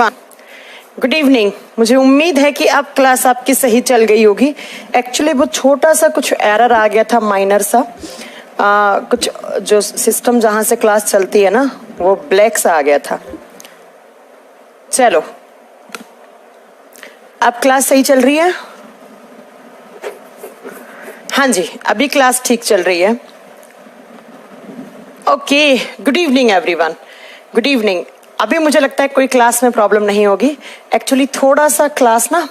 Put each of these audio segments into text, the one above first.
Everyone, good evening. मुझे उम्मीद है कि अब क्लास आपकी सही चल गई होगी। एक्चुअली वो छोटा सा कुछ एरर आ गया था, माइनर सा। कुछ जो सिस्टम जहां से क्लास चलती है ना, वो ब्लैक सा आ गया था। चलो, अब क्लास सही चल रही है? हाँ जी, अभी क्लास ठीक चल रही है। Okay, good evening everyone, good evening. अभी मुझे लगता है कोई क्लास में प्रॉब्लम नहीं होगी। एक्चुअली थोड़ा सा क्लास ना,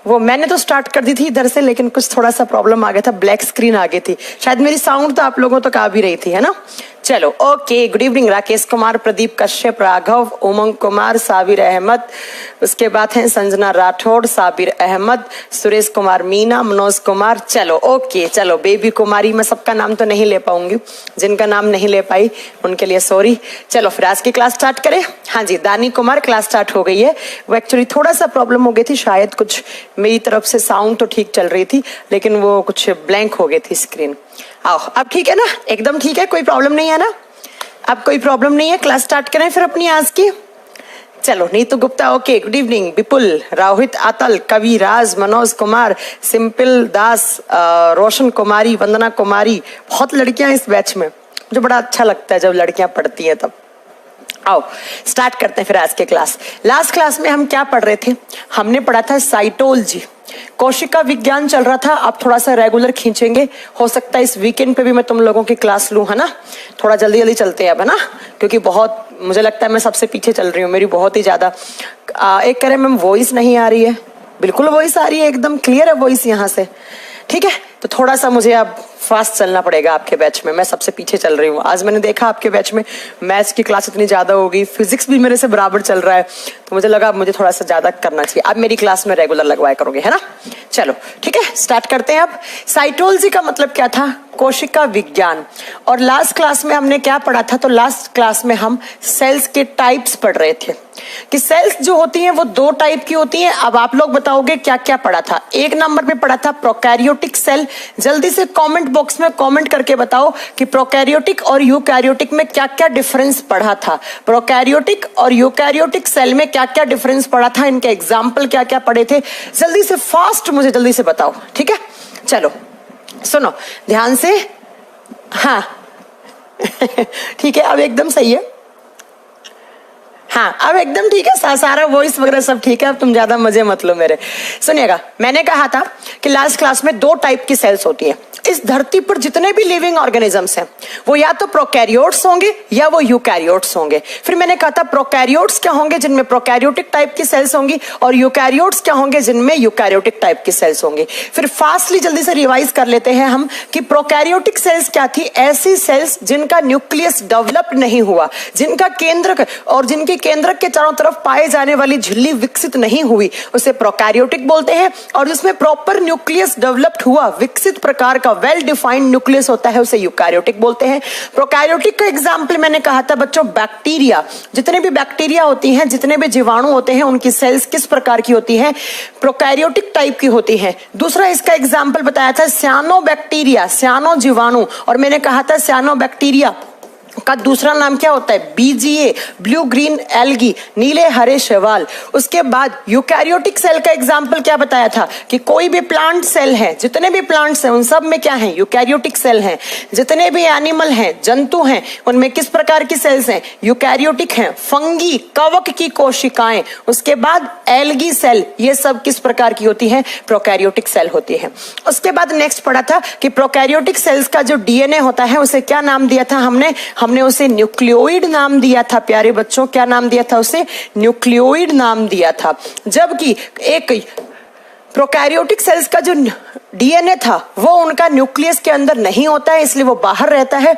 वो मैंने तो स्टार्ट कर दी थी इधर से, लेकिन कुछ थोड़ा सा प्रॉब्लम आ गया था, ब्लैक स्क्रीन आ गई थी। शायद मेरी साउंड तो आप लोगों तक आ भी रही थी, है ना? चलो, okay, good evening. Rakesh Kumar, Pradeep Kashyap, Raghav, Umang Kumar, Sabir Ahmed, उसके बाद हैं संजना राठौड़, साबिर अहमद, सुरेश कुमार मीना, मनोज कुमार। चलो ओके, चलो बेबी कुमारी। मैं सबका नाम तो नहीं ले पाऊंगी, जिनका नाम नहीं ले पाई उनके लिए सॉरी। चलो फिर आज की क्लास स्टार्ट करें। हाँ जी, दानी कुमार, क्लास स्टार्ट हो गई है। वो एक्चुअली थोड़ा सा प्रॉब्लम हो गई थी, शायद कुछ मेरी तरफ से साउंड तो ठीक चल रही थी, लेकिन वो कुछ ब्लैंक हो गई थी स्क्रीन। आओ, अब ठीक है ना? एकदम ठीक है, कोई प्रॉब्लम नहीं है ना? अब कोई प्रॉब्लम नहीं है। क्लास स्टार्ट करें फिर अपनी आज की। चलो, Neetu Gupta, okay, good evening. Vipul, Rohit Atal, Kavi Raj, Manoj Kumar, Simple Das, Roshan Kumari, Vandana Kumari. बहुत लड़कियां इस बैच में, मुझे बड़ा अच्छा लगता है जब लड़कियां पढ़ती हैं तब। आओ स्टार्ट करते हैं फिर आज के क्लास। लास्ट क्लास में हम क्या पढ़ रहे थे? हमने पढ़ा था साइटोलॉजी, कोशिका विज्ञान चल रहा था। आप थोड़ा सा रेगुलर खींचेंगे, हो सकता है इस वीकेंड पे भी मैं तुम लोगों की क्लास लूं, है ना? थोड़ा जल्दी जल्दी चलते हैं अब, है ना? क्योंकि बहुत मुझे लगता है मैं सबसे पीछे चल रही हूँ, मेरी बहुत ही ज्यादा। एक कह रहे मैम वॉइस नहीं आ रही है। बिल्कुल वॉइस आ रही है, एकदम क्लियर है वॉइस यहाँ से। ठीक है, तो थोड़ा सा मुझे अब फास्ट चलना पड़ेगा आपके बैच में। मैं सबसे पीछे चल रही हूँ। आज मैंने देखा आपके बैच में मैथ्स की क्लास इतनी ज्यादा हो गई, फिजिक्स भी मेरे से बराबर चल रहा है, तो मुझे लगा मुझे थोड़ा सा ज्यादा करना चाहिए। अब मेरी क्लास में रेगुलर लगवाया करोगे, है ना? चलो ठीक है, स्टार्ट करते हैं अब। साइटोलॉजी का मतलब क्या था? कोशिका विज्ञान। और लास्ट क्लास में हमने क्या पढ़ा था? तो लास्ट क्लास में हम सेल्स के टाइप्स पढ़ रहे थे कि सेल्स जो होती हैं वो दो टाइप की होती हैं। अब आप लोग बताओगे क्या क्या पढ़ा था? एक नंबर पे पढ़ा था प्रोकैरियोटिक सेल। जल्दी से कमेंट बॉक्स में कमेंट करके बताओ कि प्रोकैरियोटिक और यूकैरियोटिक में क्या क्या डिफरेंस पढ़ा था। प्रोकैरियोटिक और यूकैरियोटिक सेल में क्या क्या डिफरेंस पढ़ा था, इनके एग्जाम्पल क्या क्या पढ़े थे? जल्दी से फास्ट मुझे जल्दी से बताओ, ठीक है? चलो सुनो ध्यान से। हाँ ठीक है, अब एकदम सही है। हाँ, अब एकदम ठीक है, सारा वॉइस वगैरह सब ठीक है। अब तुम ज्यादा मजे मत लो मेरे। सुनिएगा, मैंने कहा था कि लास्ट क्लास में दो टाइप की सेल्स होती हैं। इस धरती पर जितने भी लिविंग ऑर्गेनिजम्स हैं वो या तो प्रोकैरियोट्स होंगे या वो यूकैरियोट्स होंगे। फिर मैंने कहा था प्रोकैरियोट्स क्या होंगे, जिनमें प्रोकैरियोटिक टाइप की सेल्स होंगी, और यूकैरियोट्स क्या होंगे, जिनमें यूकैरियोटिक टाइप की सेल्स होंगी। फिर फास्टली जल्दी से रिवाइज कर लेते हैं हम कि प्रोकैरियोटिक सेल्स क्या थी? ऐसी सेल्स जिनका न्यूक्लियस डेवलप नहीं हुआ, जिनका केंद्रक और जिनके केंद्रक के चारों तरफ पाए जाने वाली झिल्ली विकसित नहीं हुई, उसे प्रोकैरियोटिक बोलते हैं। और जिसमें प्रॉपर न्यूक्लियस डेवलप्ड हुआ, विकसित प्रकार का वेल डिफाइंड न्यूक्लियस होता है, उसे यूकैरियोटिक बोलते हैं। प्रोकैरियोटिक का एग्जांपल मैंने कहा था बच्चों, बैक्टीरिया। जितने भी बैक्टीरिया होती हैं, जितने भी जीवाणु होते हैं, उनकी सेल्स किस प्रकार की होती हैं? प्रोकैरियोटिक टाइप की होती हैं। दूसरा इसका एग्जांपल बताया था सियानोबैक्टीरिया, सियानो जीवाणु। और मैंने कहा था सियानोबैक्टीरिया का दूसरा नाम क्या होता है? बीजीए, ब्लू ग्रीन एल्गी, नीले हरे शैवाल। उसके बाद यूकैरियोटिक सेल का एग्जांपल क्या बताया था कि कोई भी प्लांट सेल है, जितने भी प्लांट्स हैं उन सब में क्या है? यूकैरियोटिक सेल हैं। जितने भी एनिमल हैं, जंतु हैं, उनमें किस प्रकार की सेल्स हैं? यूकैरियोटिक हैं। फंगी, कवक की कोशिकाएं, उसके बाद एल्गी सेल, ये सब किस प्रकार की होती हैं? प्रोकैरियोटिक सेल होती है। उसके बाद नेक्स्ट पढ़ा था कि प्रोकैरियोटिक सेल्स का जो डीएनए होता है उसे क्या नाम दिया था? हमने उसे न्यूक्लियोइड नाम दिया था। प्यारे बच्चों, क्या नाम दिया था उसे? न्यूक्लियोइड नाम दिया था। जबकि एक प्रोकैरियोटिक सेल्स का जो डीएनए था वो उनका न्यूक्लियस के अंदर नहीं होता है, इसलिए वो बाहर रहता है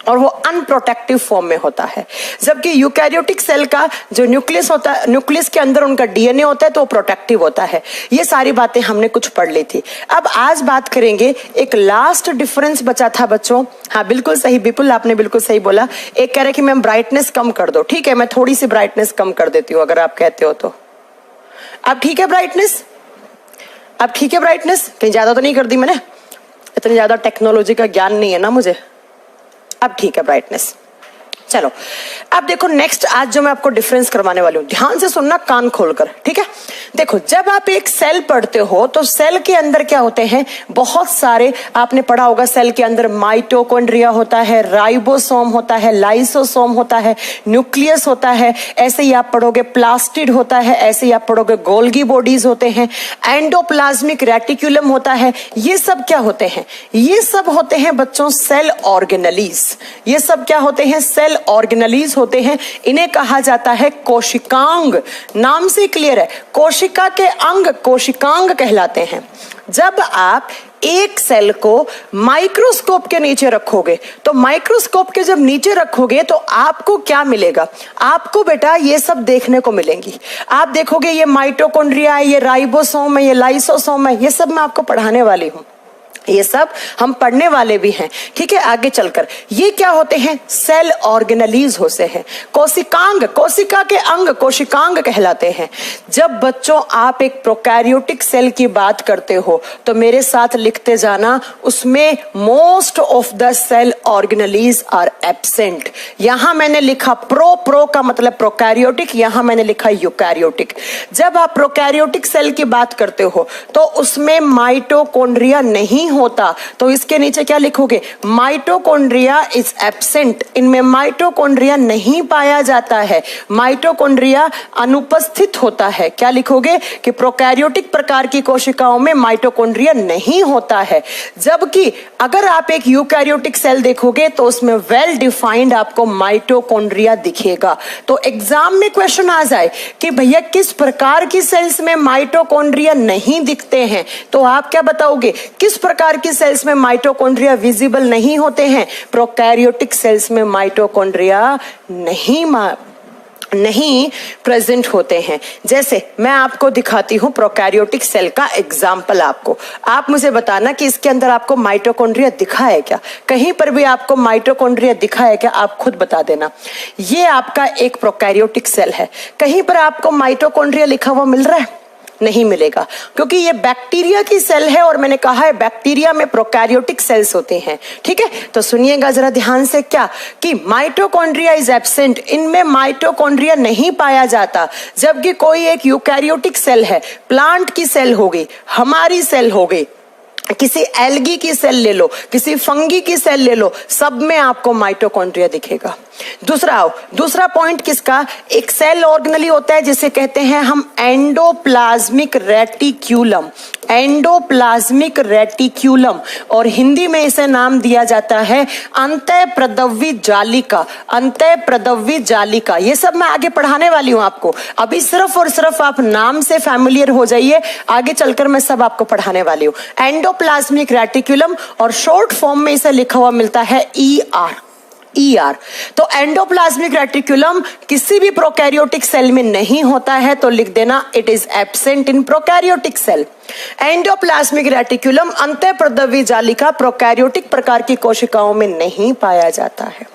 और वो अनप्रोटेक्टिव फॉर्म में होता है। जबकि यूकैरियोटिक सेल का जो न्यूक्लियस होता है, न्यूक्लियस के अंदर उनका डीएनए होता है, तो वो प्रोटेक्टिव होता है। ये सारी बातें हमने कुछ पढ़ ली थी। अब आज बात करेंगे, एक लास्ट डिफरेंस बचा था बच्चों। हाँ बिल्कुल सही विपुल, आपने बिल्कुल सही बोला। एक कह रहे कि मैम ब्राइटनेस कम कर दो। ठीक है, मैं थोड़ी सी ब्राइटनेस कम कर देती हूँ अगर आप कहते हो तो। अब ठीक है ब्राइटनेस? अब ठीक है ब्राइटनेस? कहीं ज्यादा तो नहीं कर दी मैंने? इतनी ज्यादा टेक्नोलॉजी का ज्ञान नहीं है ना मुझे। अब ठीक है ब्राइटनेस। चलो अब देखो नेक्स्ट आज जो मैं आपको डिफरेंस करवाने वाली हूं, ध्यान से सुनना कान खोलकर, ठीक है। देखो जब आप एक सेल पढ़ते हो तो सेल के अंदर क्या होते हैं, बहुत सारे आपने पढ़ा होगा, सेल के अंदर माइटोकॉन्ड्रिया होता है, राइबोसोम होता है, लाइसोसोम होता है, न्यूक्लियस होता है, ऐसे ही आप पढ़ोगे प्लास्टिड होता है, ऐसे ही आप पढ़ोगे गोल्गी बॉडीज होते हैं, एंडोप्लाज्मिक रेटिकुलम होता है। ये सब क्या होते हैं, ये सब होते हैं बच्चों सेल ऑर्गेनलीज। ये सब क्या होते हैं, सेल ऑर्गेनलीज होते हैं। इन्हें कहा जाता है कोशिकांग। नाम से क्लियर है, कोशिका के अंग कोशिकांग कहलाते हैं। जब आप एक सेल को माइक्रोस्कोप के नीचे रखोगे तो माइक्रोस्कोप के जब नीचे रखोगे तो आपको क्या मिलेगा, आपको बेटा ये सब देखने को मिलेंगी। आप देखोगे ये माइटोकॉन्ड्रिया है, ये राइबोसोम है, ये लाइसोसोम है, ये सब मैं आपको पढ़ाने वाली हूं, ये सब हम पढ़ने वाले भी हैं, ठीक है। आगे चलकर ये क्या होते हैं, सेल ऑर्गेनलीज होते हैं। कोशिकांग, कोशिका के अंग कोशिकांग कहलाते हैं। जब बच्चों आप एक प्रोकैरियोटिक सेल की बात करते हो तो मेरे साथ लिखते जाना, उसमें most of the cell organelles are absent. यहां मैंने लिखा प्रो का मतलब प्रोकैरियोटिक, यहां मैंने लिखा यूकैरियोटिक। जब आप प्रोकैरियोटिक सेल की बात करते हो तो उसमें माइटोकॉन्ड्रिया नहीं होता, तो इसके नीचे क्या लिखोगे, माइटोकॉन्ड्रिया इज एब्सेंट। इनमें माइटोकॉन्ड्रिया नहीं पाया जाता है, माइटोकॉन्ड्रिया अनुपस्थित होता है। क्या लिखोगे कि प्रोकैरियोटिक प्रकार की कोशिकाओं में माइटोकॉन्ड्रिया नहीं होता है। जबकि अगर आप एक यूकैरियोटिक सेल देखोगे तो उसमें वेल डिफाइंड आपको माइटोकॉन्ड्रिया दिखेगा। तो एग्जाम में क्वेश्चन आ जाए कि भैया किस प्रकार की सेल्स में माइटोकॉन्ड्रिया नहीं दिखते हैं, तो आप क्या बताओगे, किस प्रकार की सेल्स में माइटोकॉन्ड्रिया विजिबल नहीं होते हैं, प्रोकैरियोटिक सेल्स में माइटोकॉन्ड्रिया नहीं प्रेजेंट होते हैं। जैसे मैं आपको दिखाती हूं प्रोकैरियोटिक सेल का एग्जाम्पल आपको, आप मुझे बताना कि इसके अंदर आपको माइटोकॉन्ड्रिया दिखा है क्या, कहीं पर भी आपको माइटोकॉन्ड्रिया दिखा है क्या, आप खुद बता देना। ये आपका एक प्रोकैरियोटिक सेल है, कहीं पर आपको माइटोकॉन्ड्रिया लिखा हुआ मिल रहा है, नहीं मिलेगा, क्योंकि ये बैक्टीरिया की सेल है और मैंने कहा है बैक्टीरिया में प्रोकैरियोटिक सेल्स होते हैं, ठीक है। तो सुनिएगा जरा ध्यान से, क्या कि माइटोकॉन्ड्रिया इज एब्सेंट, इनमें माइटोकॉन्ड्रिया नहीं पाया जाता। जबकि कोई एक यूकैरियोटिक सेल है, प्लांट की सेल हो गई, हमारी सेल हो गई, किसी एल्गी की सेल ले लो, किसी फंगी की सेल ले लो, सब में आपको माइटोकॉन्ड्रिया दिखेगा। दूसरा पॉइंट किसका, एक सेल ऑर्गेनली होता है जिसे कहते हैं हम एंडोप्लाज्मिक रेटिक्यूलम। एंडोप्लाज्मिक रेटिक्यूलम, और हिंदी में इसे नाम दिया जाता है अंतःप्रदव्य जालिका। अंतःप्रदव्य जालिका, ये सब मैं आगे पढ़ाने वाली हूं आपको, अभी सिर्फ और सिर्फ आप नाम से फैमिलियर हो जाइए, आगे चलकर मैं सब आपको पढ़ाने वाली हूं। एंडोप्लाज्मिक रेटिक्यूलम, और शॉर्ट फॉर्म में इसे लिखा हुआ मिलता है ER। तो एंडोप्लाज्मिक रेटिकुलम किसी भी प्रोकैरियोटिक सेल में नहीं होता है, तो लिख देना it is absent in prokaryotic cell. Endoplasmic reticulum अंतःप्रदव्य जालिका प्रोकैरियोटिक प्रकार की कोशिकाओं में नहीं पाया जाता है,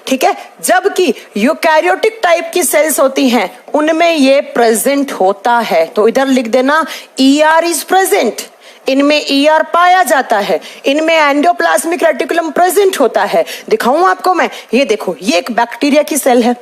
ठीक है। जबकि यूकैरियोटिक टाइप की सेल्स होती हैं उनमें ये प्रेजेंट होता है, तो इधर लिख देना ER इज प्रेजेंट, इनमें ER पाया जाता है, इनमें एंडोप्लाज्मिक रेटिकुलम प्रेजेंट होता है। दिखाऊं आपको मैं, ये देखो, ये एक बैक्टीरिया की सेल है,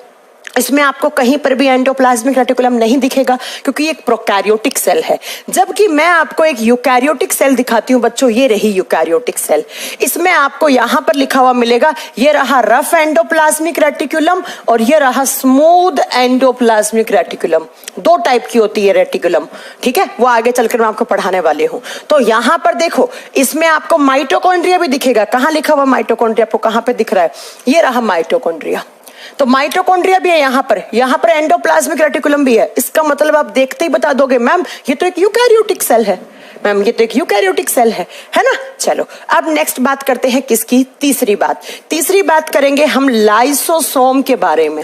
इसमें आपको कहीं पर भी एंडोप्लाज्मिक रेटिकुलम नहीं दिखेगा क्योंकि ये एक प्रोकैरियोटिक सेल है। जबकि मैं आपको एक यूकैरियोटिक सेल दिखाती हूं बच्चों, ये रही यूकैरियोटिक सेल, इसमें आपको यहां पर लिखा हुआ मिलेगा, ये रहा रफ एंडोप्लाज्मिक रेटिकुलम और ये रहा स्मूथ एंडोप्लाज्मिक रेटिकुलम। दो टाइप की होती है रेटिकुलम, ठीक है, वो आगे चलकर मैं आपको पढ़ाने वाली हूं। तो यहां पर देखो, इसमें आपको माइटोकॉन्ड्रिया भी दिखेगा, कहां लिखा हुआ माइटोकॉन्ड्रिया, आपको कहां पे दिख रहा है, ये रहा माइटोकॉन्ड्रिया। तो माइटोकॉन्ड्रिया भी है यहां पर एंडोप्लाज्मिक रेटिकुलम भी है। इसका मतलब आप देखते ही बता दोगे मैम ये तो एक यूकैरियोटिक सेल है, मैम ये तो एक यूकैरियोटिक सेल है ना। चलो अब नेक्स्ट बात करते हैं किसकी, तीसरी बात करेंगे हम लाइसोसोम के बारे में।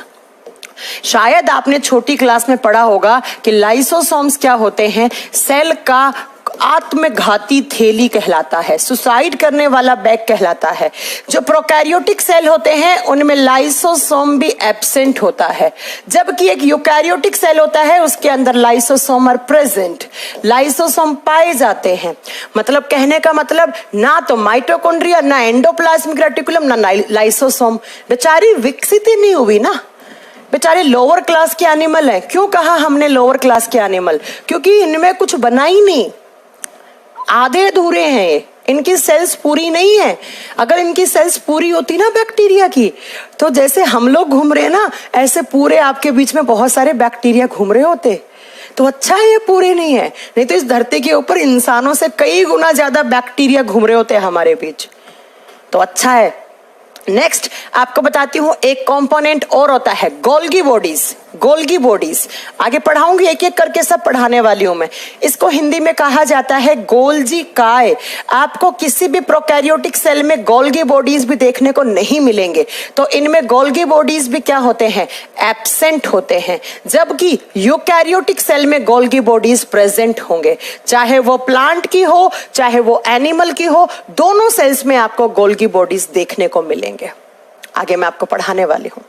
शायद आपने छोटी क्लास में पढ़ा होगा कि लाइसोसोम्स क्या होते हैं, सेल का आत्मघाती थैली कहलाता है, सुसाइड करने वाला बैग कहलाता है। जो प्रोकैरियोटिक सेल होते हैं उनमें लाइसोसोम भी एब्सेंट होता है, जबकि एक यूकैरियोटिक सेल होता है उसके अंदर लाइसोसोम आर प्रेजेंट, लाइसोसोम पाए जाते हैं। मतलब कहने का मतलब ना तो माइटोकॉन्ड्रिया, ना एंडोप्लाज्मिक रेटिकुलम, ना लाइसोसोम। बेचारी विकसित ही नहीं हुई ना, बेचारे लोअर क्लास के एनिमल हैं। क्यों कहा हमने लोअर क्लास के एनिमल? क्योंकि इनमें कुछ बना ही नहीं, आधे अधूरे हैं ये, इनकी सेल्स पूरी नहीं है। अगर इनकी सेल्स पूरी होती ना बैक्टीरिया की, तो जैसे हम लोग घूम रहे हैं ना, ऐसे पूरे आपके बीच में बहुत सारे बैक्टीरिया घूम रहे होते। तो अच्छा है ये पूरे नहीं है, नहीं तो इस धरती के ऊपर इंसानों से कई गुना ज्यादा बैक्टीरिया घूम रहे होते हैं हमारे बीच। तो अच्छा है। नेक्स्ट आपको बताती हूं, एक कंपोनेंट और होता है गोल्गी बॉडीज। गोल्गी बॉडीज आगे पढ़ाऊंगी, एक एक करके सब पढ़ाने वाली हूं मैं। इसको हिंदी में कहा जाता है गोल्जी काय। आपको किसी भी प्रोकैरियोटिक सेल में गोल्गी बॉडीज भी देखने को नहीं मिलेंगे। तो इनमें गोल्गी बॉडीज भी क्या होते हैं? एब्सेंट होते हैं, जबकि यूकैरियोटिक सेल में गोल्गी बॉडीज प्रेजेंट होंगे। चाहे वो प्लांट की हो चाहे वो एनिमल की हो, दोनों सेल्स में आपको गोल्गी बॉडीज देखने को मिलेंगे। आगे मैं आपको पढ़ाने वाली हूं,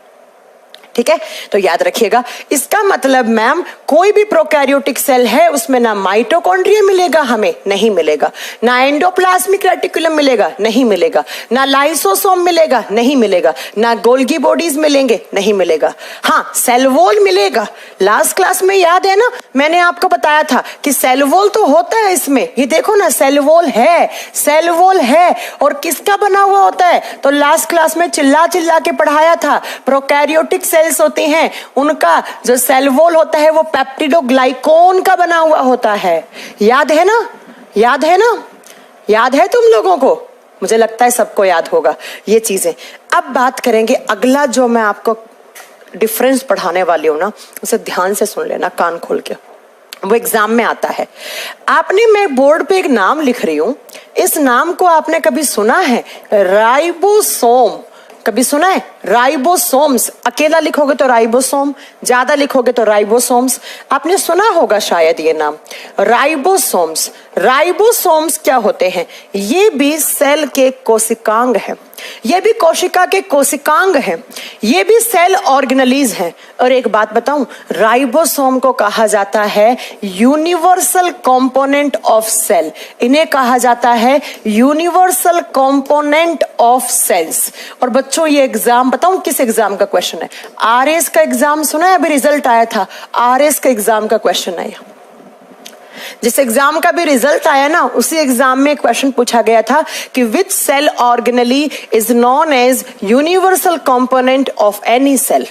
ठीक है? तो याद रखिएगा, इसका मतलब मैम कोई भी प्रोकैरियोटिक सेल है उसमें ना माइटोकॉन्ड्रिया मिलेगा, हमें नहीं मिलेगा, ना एंडोप्लाज्मिक रेटिकुलम मिलेगा, नहीं मिलेगा, ना लाइसोसोम मिलेगा, नहीं मिलेगा, ना गोल्गी बॉडीज मिलेंगे, नहीं मिलेगा। हाँ, सेल वॉल मिलेगा। लास्ट क्लास में याद है ना, मैंने आपको बताया था कि सेल वॉल तो होता है इसमें। ये देखो ना, सेल वॉल है, सेल वॉल है। और किसका बना हुआ होता है? तो लास्ट क्लास में चिल्ला चिल्ला के पढ़ाया था, प्रोकैरियोटिक सेल्स होती हैं उनका जो सेल वॉल होता है वो पेप्टिडोग्लाइकोन का बना हुआ होता है। याद है ना? याद है ना? याद है तुम लोगों को? मुझे लगता है सबको याद होगा ये चीजें। अब बात करेंगे अगला, जो मैं आपको डिफरेंस पढ़ाने वाली हूं ना, उसे ध्यान से सुन लेना, कान खोल के। वो एग्जाम में आता है। आपने, मैं बोर्ड पे एक नाम लिख रही हूं, इस नाम को आपने कभी सुना है? राइबोसोम। कभी सुना है? राइबोसोम्स। अकेला लिखोगे तो राइबोसोम, ज्यादा लिखोगे तो राइबोसोम्स। आपने सुना होगा शायद ये नाम, राइबोसोम्स। राइबोसोम्स क्या होते हैं? ये भी सेल के कोशिकांग हैं, ये भी कोशिका के कोशिकांग हैं, ये भी सेल ऑर्गेनेलीज हैं। और एक बात बताऊं, राइबोसोम को कहा जाता है यूनिवर्सल कंपोनेंट ऑफ सेल। इन्हें कहा जाता है यूनिवर्सल कंपोनेंट ऑफ सेल्स। और बच्चों, ये एग्जाम बताऊं किस एग्जाम का क्वेश्चन है? आरएस का एग्जाम सुना है? अभी रिजल्ट आया था, आरएस का एग्जाम का क्वेश्चन है। जिस एग्जाम का भी रिजल्ट आया ना, उसी एग्जाम में क्वेश्चन पूछा गया था कि which cell organelle is known as universal component of any cell.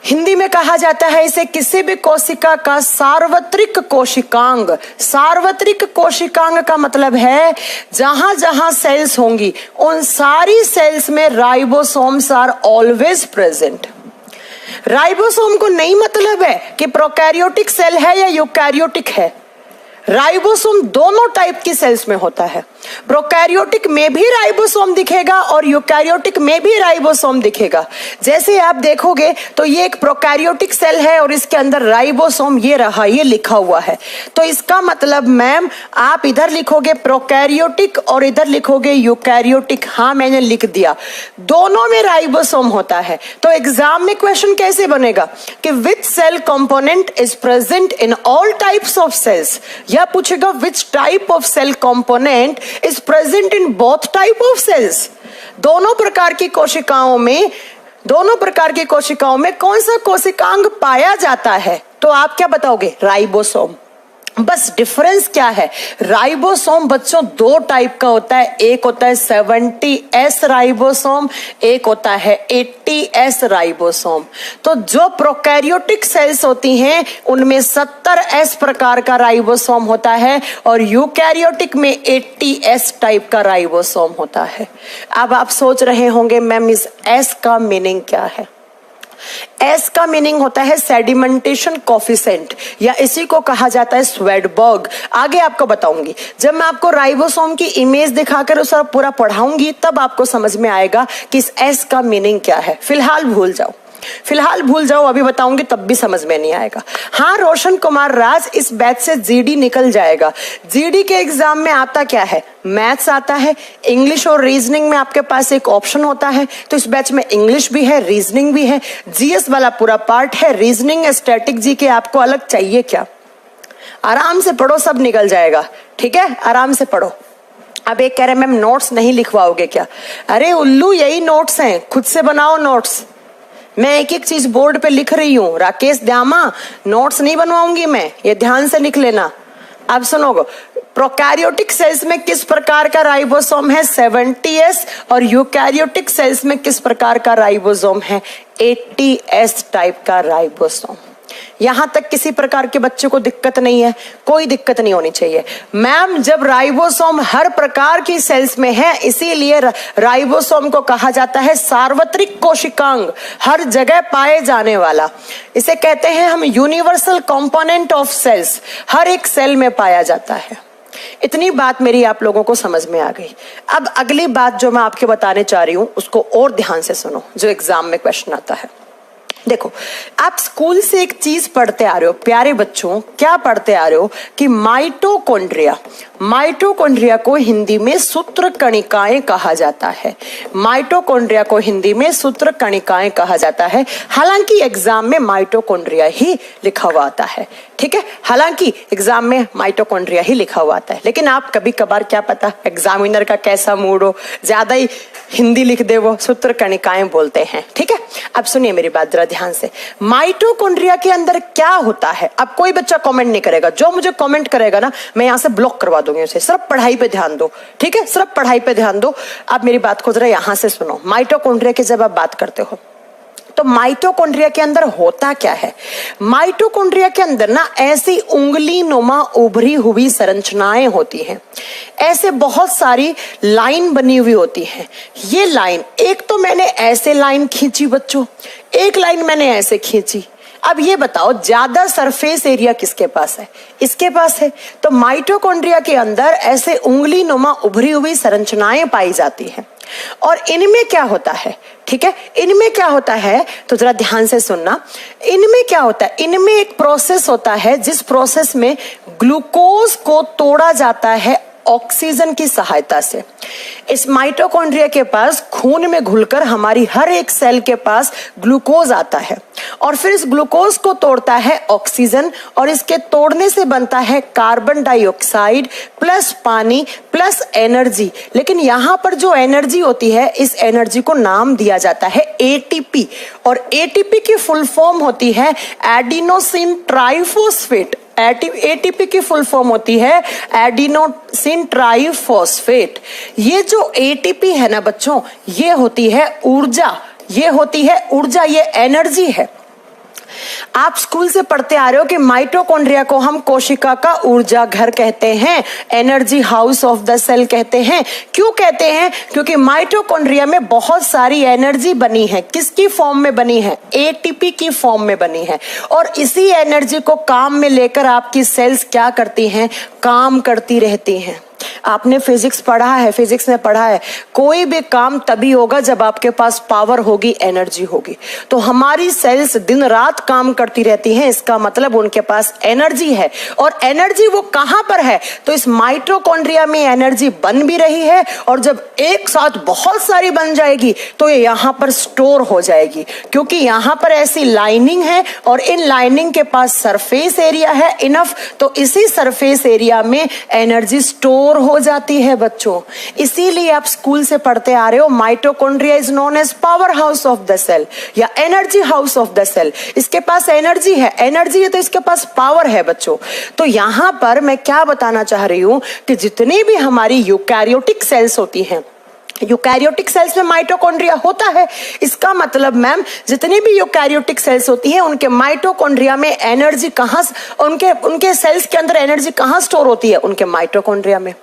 Hindi में कहा जाता है इसे किसी भी कोशिका का सार्वत्रिक कोशिकांग। सार्वत्रिक कोशिकांग का मतलब है जहां जहां सेल्स होंगी उन सारी सेल्स में ribosomes are always present. Ribosome को नहीं मतलब है कि प्रोकैरियोटिक सेल है या यूकैरियोटिक है। राइबोसोम दोनों टाइप की सेल्स में होता है। प्रोकैरियोटिक में भी राइबोसोम दिखेगा और यूकैरियोटिक में भी राइबोसोम दिखेगा। जैसे आप देखोगे तो ये एक प्रोकैरियोटिक सेल है और इसके अंदर राइबोसोम ये रहा, ये लिखा हुआ है। तो इसका मतलब मैम आप इधर लिखोगे प्रोकैरियोटिक और इधर लिखोगे यूकैरियोटिक। हाँ, मैंने लिख दिया, दोनों में राइबोसोम होता है। तो एग्जाम में क्वेश्चन कैसे बनेगा कि which cell component is present in all types of cells, या पूछेगा which type of cell component is present in both type of cells. दोनों प्रकार की कोशिकाओं में, दोनों प्रकार की कोशिकाओं में कौन सा कोशिकांग पाया जाता है? तो आप क्या बताओगे? राइबोसोम। बस डिफरेंस क्या है? राइबोसोम बच्चों दो टाइप का होता है, एक होता है 70S राइबोसोम, एक होता है 80S राइबोसोम। तो जो प्रोकैरियोटिक सेल्स होती हैं उनमें 70S प्रकार का राइबोसोम होता है और यूकैरियोटिक में 80S टाइप का राइबोसोम होता है। अब आप सोच रहे होंगे मैम इस S का मीनिंग क्या है? एस का मीनिंग होता है सेडिमेंटेशन कोफिशिएंट, या इसी को कहा जाता है स्वेडबर्ग। आगे आपको बताऊंगी, जब मैं आपको राइबोसोम की इमेज दिखाकर उसे पूरा पढ़ाऊंगी तब आपको समझ में आएगा कि इस एस का मीनिंग क्या है। फिलहाल भूल जाओ, फिलहाल भूल जाओ, अभी बताऊंगी तब भी समझ में नहीं आएगा। हाँ, रोशन कुमार राज इस बैच से जीडी निकल जाएगा। जीडी के एग्जाम में आता क्या है? मैथ्स आता है, इंग्लिश और रीजनिंग में आपके पास एक ऑप्शन होता है, तो इस बैच में इंग्लिश भी है, रीजनिंग भी है, जीएस वाला पूरा पार्ट है, रीजनिंग स्टैटिक जी के आपको अलग चाहिए क्या? आराम से पढ़ो, सब निकल जाएगा, ठीक है, आराम से पढ़ो। अब एक कह रहे मैम नोट्स नहीं लिखवाओगे क्या? अरे उल्लू, यही नोट्स हैं, खुद से बनाओ नोट्स। मैं एक एक चीज बोर्ड पे लिख रही हूँ, राकेश द्यामा, नोट्स नहीं बनवाऊंगी मैं, ये ध्यान से लिख लेना। अब सुनोगे, प्रोकैरियोटिक सेल्स में किस प्रकार का राइबोसोम है? 70S, और यूकैरियोटिक सेल्स में किस प्रकार का राइबोसोम है? 80S टाइप का राइबोसोम। यहां तक किसी प्रकार के बच्चे को दिक्कत नहीं है, कोई दिक्कत नहीं होनी चाहिए। मैम, जब राइबोसोम हर प्रकार की सेल्स में है, इसीलिए राइबोसोम को कहा जाता है सार्वत्रिक कोशिकांग, हर जगह पाए जाने वाला। इसे कहते हैं हम यूनिवर्सल कंपोनेंट ऑफ सेल्स, हर एक सेल में पाया जाता है। इतनी बात मेरी आप लोगों को समझ में आ गई। अब अगली बात जो मैं आपके बताने चाह रही हूं, उसको और ध्यान से सुनो, जो एग्जाम में क्वेश्चन आता है। देखो, आप स्कूल से एक चीज पढ़ते आ रहे हो प्यारे बच्चों, क्या पढ़ते आ रहे हो कि माइटोकॉन्ड्रिया, माइटोकॉन्ड्रिया को हिंदी में सूत्र कणिकाएं कहा जाता है। माइटोकॉन्ड्रिया को हिंदी में सूत्र कणिकाएं कहा जाता है। हालांकि एग्जाम में माइटोकॉन्ड्रिया ही लिखा हुआ आता है, ठीक है, हालांकि एग्जाम में माइटोकॉन्ड्रिया ही लिखा हुआ आता है, लेकिन आप कभी कभार क्या पता एग्जामिनर का कैसा मूड हो, ज्यादा ही हिंदी लिख दे, वो सूत्र कणिकाएं बोलते हैं, ठीक है। अब सुनिए मेरी बात जरा ध्यान से, माइटोकॉन्ड्रिया के अंदर क्या होता है? अब कोई बच्चा कमेंट नहीं करेगा, जो मुझे कमेंट करेगा ना मैं यहां से ब्लॉक करवा दूंगी उसे। सिर्फ पढ़ाई पे ध्यान दो, ठीक है, सिर्फ पढ़ाई पे ध्यान दो। अब मेरी बात को जरा यहां से सुनो। माइटोकॉन्ड्रिया की जब आप बात करते हो तो माइटोकॉन्ड्रिया के अंदर होता क्या है? माइटोकॉन्ड्रिया के अंदर ना ऐसी उंगली नुमा उभरी हुई संरचनाएं होती हैं, ऐसे बहुत सारी लाइन बनी हुई होती है। ये लाइन, एक तो मैंने ऐसे लाइन खींची बच्चों, एक लाइन मैंने ऐसे खींची। अब ये बताओ ज्यादा सरफेस एरिया किसके पास है? इसके पास है। तो माइटोकॉन्ड्रिया के अंदर ऐसे उंगली नुमा उभरी हुई संरचनाएं पाई जाती हैं, और इनमें क्या होता है, ठीक है, इनमें क्या होता है तो जरा ध्यान से सुनना। इनमें क्या होता है? इनमें एक प्रोसेस होता है जिस प्रोसेस में ग्लूकोज को तोड़ा जाता है ऑक्सीजन की सहायता से। इस माइटोकॉन्ड्रिया के पास खून में घुलकर हमारी हर एक सेल के पास ग्लूकोज आता है, और फिर इस ग्लूकोज को तोड़ता है ऑक्सीजन, और इसके तोड़ने से बनता है कार्बन डाइऑक्साइड प्लस पानी प्लस एनर्जी। लेकिन यहां पर जो एनर्जी होती है, इस एनर्जी को नाम दिया जाता है एटीपी, और एटीपी की फुल फॉर्म होती है एडिनोसिन ट्राइफॉस्फेट। एटीपी की फुल फॉर्म होती है एडिनोसिन ट्राइफॉस्फेट। ये जो एटीपी है ना बच्चों, ये होती है ऊर्जा, ये होती है ऊर्जा, ये एनर्जी है। आप स्कूल से पढ़ते आ रहे हो कि माइटोकॉन्ड्रिया को हम कोशिका का ऊर्जा घर कहते हैं, energy house of the cell कहते हैं। क्यों कहते हैं? क्योंकि माइटोकॉन्ड्रिया में बहुत सारी एनर्जी बनी है। किसकी फॉर्म में बनी है? एटीपी की फॉर्म में बनी है, और इसी एनर्जी को काम में लेकर आपकी सेल्स क्या करती हैं? काम करती रहती हैं। आपने फिजिक्स पढ़ा है, फिजिक्स में पढ़ा है, कोई भी काम तभी होगा जब आपके पास पावर होगी, एनर्जी होगी। तो हमारी सेल्स दिन रात काम करती रहती हैं, इसका मतलब उनके पास एनर्जी है। और एनर्जी वो कहां पर है? तो इस माइटोकॉन्ड्रिया में एनर्जी बन भी रही है, और जब एक साथ बहुत सारी बन जाएगी तो ये यहां पर स्टोर हो जाएगी, क्योंकि यहां पर ऐसी लाइनिंग है और इन लाइनिंग के पास सरफेस एरिया है इनफ, तो इसी सरफेस एरिया में एनर्जी स्टोर हो जाती है बच्चों। इसीलिए आप स्कूल से पढ़ते आ रहे हो mitochondria is known as power house of the cell या energy house of the cell. इसके पास एनर्जी है, एनर्जी है तो इसके पास पावर है बच्चों। तो यहां पर मैं क्या बताना चाह रही हूं कि जितनी भी हमारी यूकैरियोटिक सेल्स होती हैं, यूकैरियोटिक सेल्स में माइटोकॉन्ड्रिया होता है। इसका मतलब मैम जितनी भी यूकैरियोटिक सेल्स होती हैं उनके माइटोकॉन्ड्रिया में एनर्जी कहां, उनके सेल्स के अंदर एनर्जी कहां स्टोर होती है? उनके माइटोकॉन्ड्रिया में।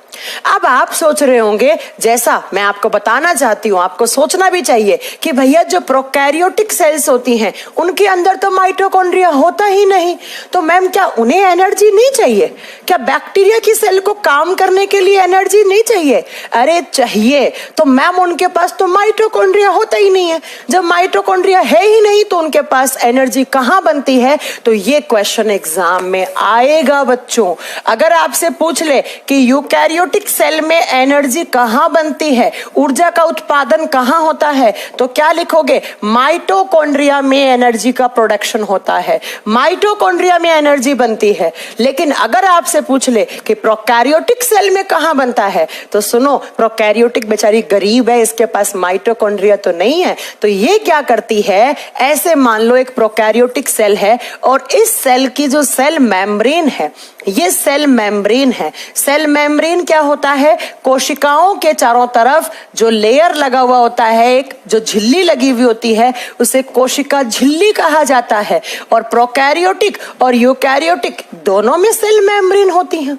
अब आप सोच रहे होंगे, जैसा मैं आपको बताना चाहती हूं, आपको सोचना भी चाहिए कि भैया जो प्रोकैरियोटिक सेल्स होती हैं उनके अंदर तो माइटोकॉन्ड्रिया होता ही नहीं, तो मैम क्या उन्हें एनर्जी नहीं चाहिए? क्या बैक्टीरिया की सेल को काम करने के लिए एनर्जी नहीं चाहिए? अरे चाहिए, तो मैम उनके पास तो माइटोकॉन्ड्रिया होता ही नहीं है। जब माइटोकॉन्ड्रिया है ही नहीं तो उनके पास एनर्जी कहां बनती है? तो ये क्वेश्चन एग्जाम में आएगा बच्चों। अगर आपसे पूछ ले कि यूकैरियोटिक सेल में एनर्जी कहां बनती है, ऊर्जा का उत्पादन कहां होता है, तो क्या लिखोगे? माइटोकॉन्ड्रिया में एनर्जी का प्रोडक्शन होता है, माइटोकॉन्ड्रिया में एनर्जी बनती है। लेकिन अगर आपसे पूछ ले कि प्रोकैरियोटिक सेल में कहां बनता है, तो सुनो, प्रोकैरियोटिक बेचारी गरीब है, इसके पास माइटोकॉन्ड्रिया तो नहीं है। तो ये क्या करती है, ऐसे मान लो एक प्रोकैरियोटिक सेल है और इस सेल की जो सेल मेम्ब्रेन है, ये सेल मेम्ब्रेन है। सेल मेम्ब्रेन क्या होता है? कोशिकाओं के चारों तरफ जो लेयर लगा हुआ होता है, एक जो झिल्ली लगी हुई होती है, उसे कोशिका झिल्ली कहा जाता है। और प्रोकैरियोटिक और यूकैरियोटिक दोनों में सेल मेम्ब्रेन होती हैं,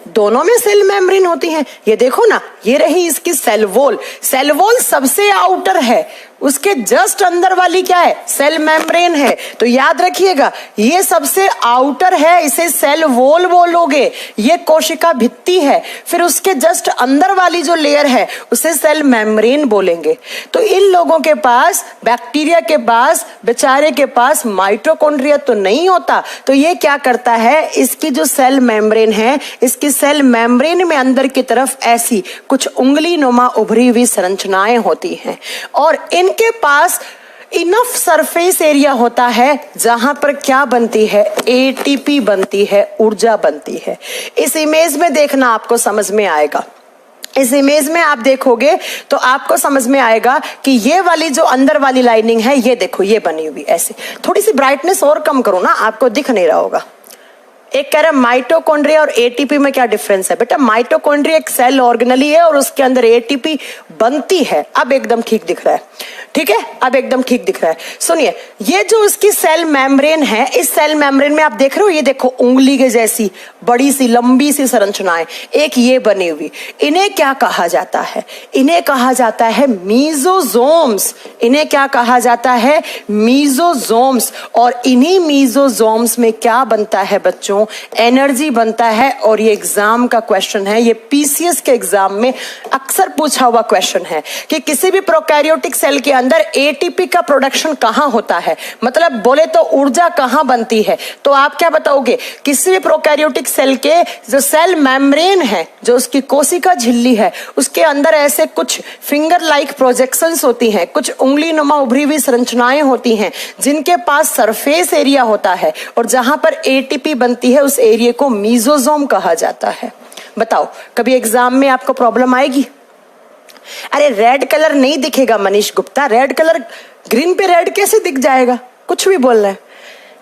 दोनों में सेल मेम्ब्रेन होती हैं। ये देखो ना, ये रही इसकी सेल वॉल। सेल वॉल सबसे आउटर है, उसके जस्ट अंदर वाली क्या है? सेल मेम्ब्रेन है। तो याद रखिएगा, ये सबसे आउटर है, इसे सेल वॉल बोलोगे। ये कोशिका भित्ति है। फिर उसके जस्ट अंदर वाली जो लेयर है उसे सेल मेम्ब्रेन बोलेंगे। तो इन लोगों के पास, बैक्टीरिया के पास, बेचारे के पास माइटोकॉन्ड्रिया तो नहीं होता। तो ये क्या करता है, इसकी जो सेल मेम्ब्रेन है, इसकी सेल मेम्ब्रेन में अंदर की तरफ ऐसी कुछ उंगली नुमा उभरी हुई संरचनाएं होती हैं और इनके पास इनफ सरफेस एरिया होता है जहां पर क्या बनती है? एटीपी बनती है, ऊर्जा बनती है। इस इमेज में देखना, आपको समझ में आएगा। इस इमेज में आप देखोगे तो आपको समझ में आएगा कि ये वाली जो अंदर वाली लाइनिंग है, ये देखो, ये बनी हुई ऐसे। थोड़ी सी ब्राइटनेस और कम करो ना, आपको दिख नहीं रहा होगा। एक कह रहा है माइटोकॉन्ड्रिया और एटीपी में क्या डिफरेंस है? बेटा माइटोकॉन्ड्रिया एक सेल ऑर्गेनली है और उसके अंदर एटीपी बनती है। अब एकदम ठीक दिख रहा है, ठीक है, अब एकदम ठीक दिख रहा है। सुनिए, ये जो इसकी सेल मेम्ब्रेन है, इस सेल मेम्ब्रेन में आप देख रहे हो, ये देखो उंगली के जैसी बड़ी सी लंबी सी संरचनाएं, एक ये बनी हुई। इन्हें क्या कहा जाता है? इन्हें कहा जाता है मीजोजोम्स। इन्हें क्या कहा जाता है? मीजोजोम्स। और इन्हीं मीजोजोम्स में क्या बनता है बच्चों? एनर्जी बनता है। और ये एग्जाम का क्वेश्चन है, ये पीसीएस के एग्जाम में अक्सर पूछा हुआ क्वेश्चन है कि किसी भी प्रोकैरियोटिक सेल के अंदर एटीपी का प्रोडक्शन कहां होता है, मतलब बोले तो ऊर्जा कहां बनती है। तो आप क्या बताओगे? किसी भी प्रोकैरियोटिक सेल के जो सेल मेम्ब्रेन है, जो उसकी कोशिका झिल्ली है, उसके अंदर ऐसे कुछ फिंगर लाइक प्रोजेक्शंस होती हैं, कुछ उंगली नुमा उभरी हुई संरचनाएं होती हैं जिनके पास सरफेस एरिया होता है और जहां पर एटीपी बनती है, उस एरिया को मीजोजोम कहा जाता है। बताओ, कभी एग्जाम में आपको प्रॉब्लम आएगी? अरे रेड कलर नहीं दिखेगा Manish Gupta, red colour green पे रेड कैसे दिख जाएगा? कुछ भी बोल रहे हैं,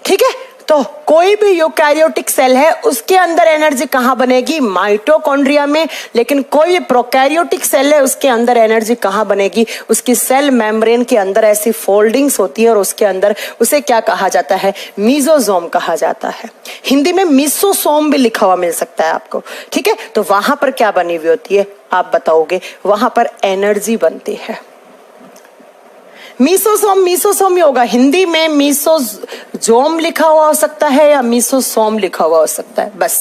ठीक है। तो कोई भी यूकैरियोटिक सेल है, उसके अंदर एनर्जी कहां बनेगी? माइटोकॉन्ड्रिया में। लेकिन कोई भी प्रोकैरियोटिक सेल है, उसके अंदर एनर्जी कहां बनेगी? उसकी सेल मेम्ब्रेन के अंदर ऐसी फोल्डिंग्स होती है और उसके अंदर उसे क्या कहा जाता है? मीजोजोम कहा जाता है। हिंदी में मीसोसोम भी लिखा हुआ मिल सकता है आपको, ठीक है। तो वहां पर क्या बनी हुई होती है, आप बताओगे? वहां पर एनर्जी बनती है। मीसोसोम, मीसोसोम ही होगा। हिंदी में मीसोजोम लिखा हुआ हो सकता है या मीसोसोम लिखा हुआ हो सकता है, बस।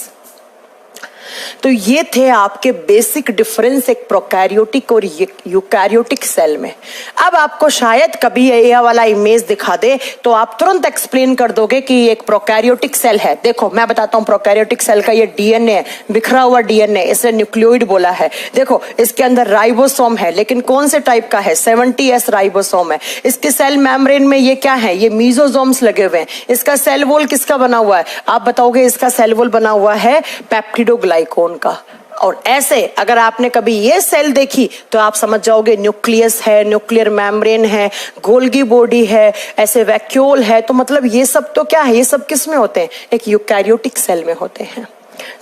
तो ये थे आपके बेसिक डिफरेंस एक प्रोकैरियोटिक और यूकैरियोटिक सेल में। अब आपको शायद कभी ये वाला इमेज दिखा दे तो आप तुरंत एक्सप्लेन कर दोगे कि एक प्रोकैरियोटिक सेल है। देखो मैं बताता हूँ, प्रोकैरियोटिक सेल का ये डीएनए है, बिखरा हुआ डीएनए, इसे न्यूक्लियोइड बोला है। देखो इसके अंदर राइबोसोम है, लेकिन कौन से टाइप का है? 70S राइबोसोम है। इसके सेल मेम्ब्रेन में ये क्या है? ये मीजोजोम्स लगे हुए हैं। इसका सेल वॉल किसका बना हुआ है? आप बताओगे इसका सेल वॉल बना हुआ है पेप्टिडोग्लाइकोन का। और ऐसे अगर आपने कभी ये सेल देखी तो आप समझ जाओगे न्यूक्लियस है, न्यूक्लियर मेम्ब्रेन है, गोल्गी बॉडी है, ऐसे वैक्यूल है। तो मतलब ये सब तो क्या है? ये सब किस में होते हैं? एक यूकैरियोटिक सेल में होते हैं।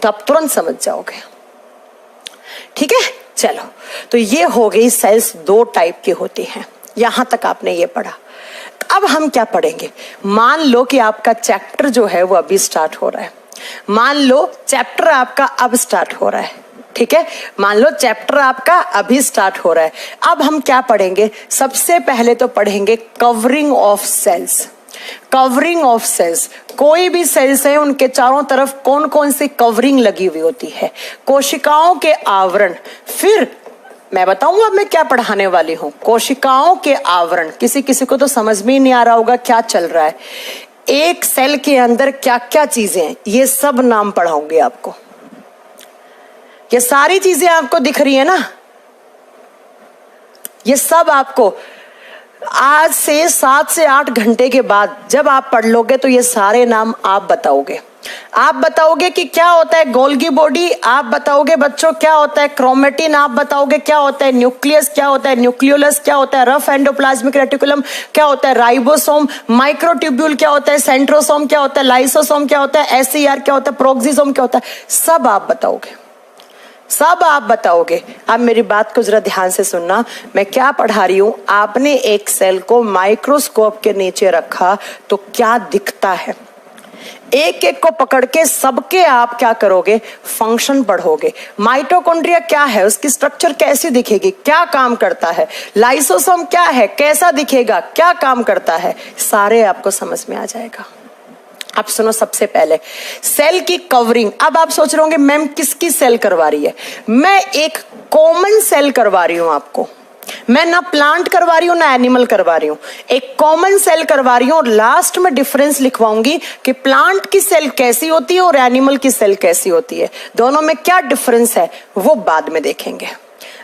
तो आप तुरंत समझ जाओगे, ठीक है। चलो, तो ये हो गई सेल्स दो टाइप की होती हैं। यहां तक आपने ये पढ़ा। अब हम क्या पढ़ेंगे? मान लो कि आपका चैप्टर जो है वो अभी स्टार्ट हो रहा है। मान लो चैप्टर आपका अब स्टार्ट हो रहा है, ठीक है, मान लो चैप्टर आपका अभी स्टार्ट हो रहा है। अब हम क्या पढ़ेंगे? सबसे पहले तो पढ़ेंगे covering of cells. Covering of cells, कोई भी सेल्स है उनके चारों तरफ कौन कौन सी कवरिंग लगी हुई होती है, कोशिकाओं के आवरण। फिर मैं बताऊंगा मैं क्या पढ़ाने वाली हूं, कोशिकाओं के आवरण। किसी किसी को तो समझ में ही नहीं आ रहा होगा क्या चल रहा है। एक सेल के अंदर क्या क्या चीजें हैं, ये सब नाम पढ़ाऊंगी आपको। ये सारी चीजें आपको दिख रही है ना, ये सब आपको आज से 7 से 8 घंटे के बाद जब आप पढ़ लोगे तो ये सारे नाम आप बताओगे। आप बताओगे कि क्या होता है गोल्गी बॉडी, आप बताओगे बच्चों क्या होता है क्रोमेटिन, आप बताओगे क्या होता है न्यूक्लियस, क्या होता है न्यूक्लियोलस, क्या होता है रफ एंडोप्लाज्मिक रेटिकुलम, क्या होता है राइबोसोम, माइक्रोट्यूब्यूल क्या होता है, सेंट्रोसोम क्या होता है, लाइसोसोम क्या होता है, एसईआर क्या होता है, प्रोक्सिसोम क्या होता है, सब आप बताओगे, सब आप बताओगे। अब मेरी बात को जरा ध्यान से सुनना, मैं क्या पढ़ा रही हूं। आपने एक सेल को माइक्रोस्कोप के नीचे रखा तो क्या दिखता है, एक एक को पकड़ के सबके आप क्या करोगे, फंक्शन पढ़ोगे। माइटोकॉन्ड्रिया क्या है, उसकी स्ट्रक्चर कैसी दिखेगी, क्या काम करता है, लाइसोसोम क्या है, कैसा दिखेगा, क्या काम करता है, सारे आपको समझ में आ जाएगा। अब सुनो, सबसे पहले सेल की कवरिंग। अब आप सोच रहे होंगे मैम किसकी सेल करवा रही है, मैं एक कॉमन सेल करवा रही हूं आपको। मैं ना प्लांट करवा रही हूं ना एनिमल करवा रही हूं, एक कॉमन सेल करवा रही हूं और लास्ट में डिफरेंस लिखवाऊंगी कि प्लांट की सेल कैसी होती है और एनिमल की सेल कैसी होती है, दोनों में क्या डिफरेंस है वो बाद में देखेंगे।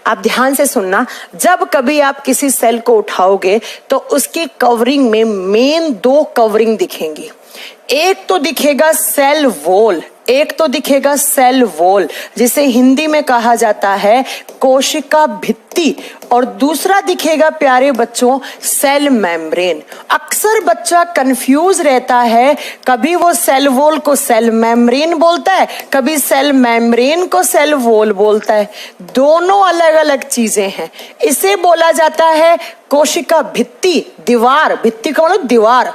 आप ध्यान से सुनना, जब कभी आप किसी सेल को उठाओगे तो उसकी कवरिंग में मेन 2 कवरिंग दिखेंगी। एक तो दिखेगा सेल वॉल, एक तो दिखेगा सेल वॉल जिसे हिंदी में कहा जाता है कोशिका भित्ति, और दूसरा दिखेगा प्यारे बच्चों सेल मेम्ब्रेन। अक्सर बच्चा कंफ्यूज रहता है, कभी वो सेल वॉल को सेल मेम्ब्रेन बोलता है, कभी सेल मेम्ब्रेन को सेल वॉल बोलता है, दोनों अलग अलग चीजें हैं। इसे बोला जाता है कोशिका भित्ति, दीवार, भित्ति का मतलब दीवार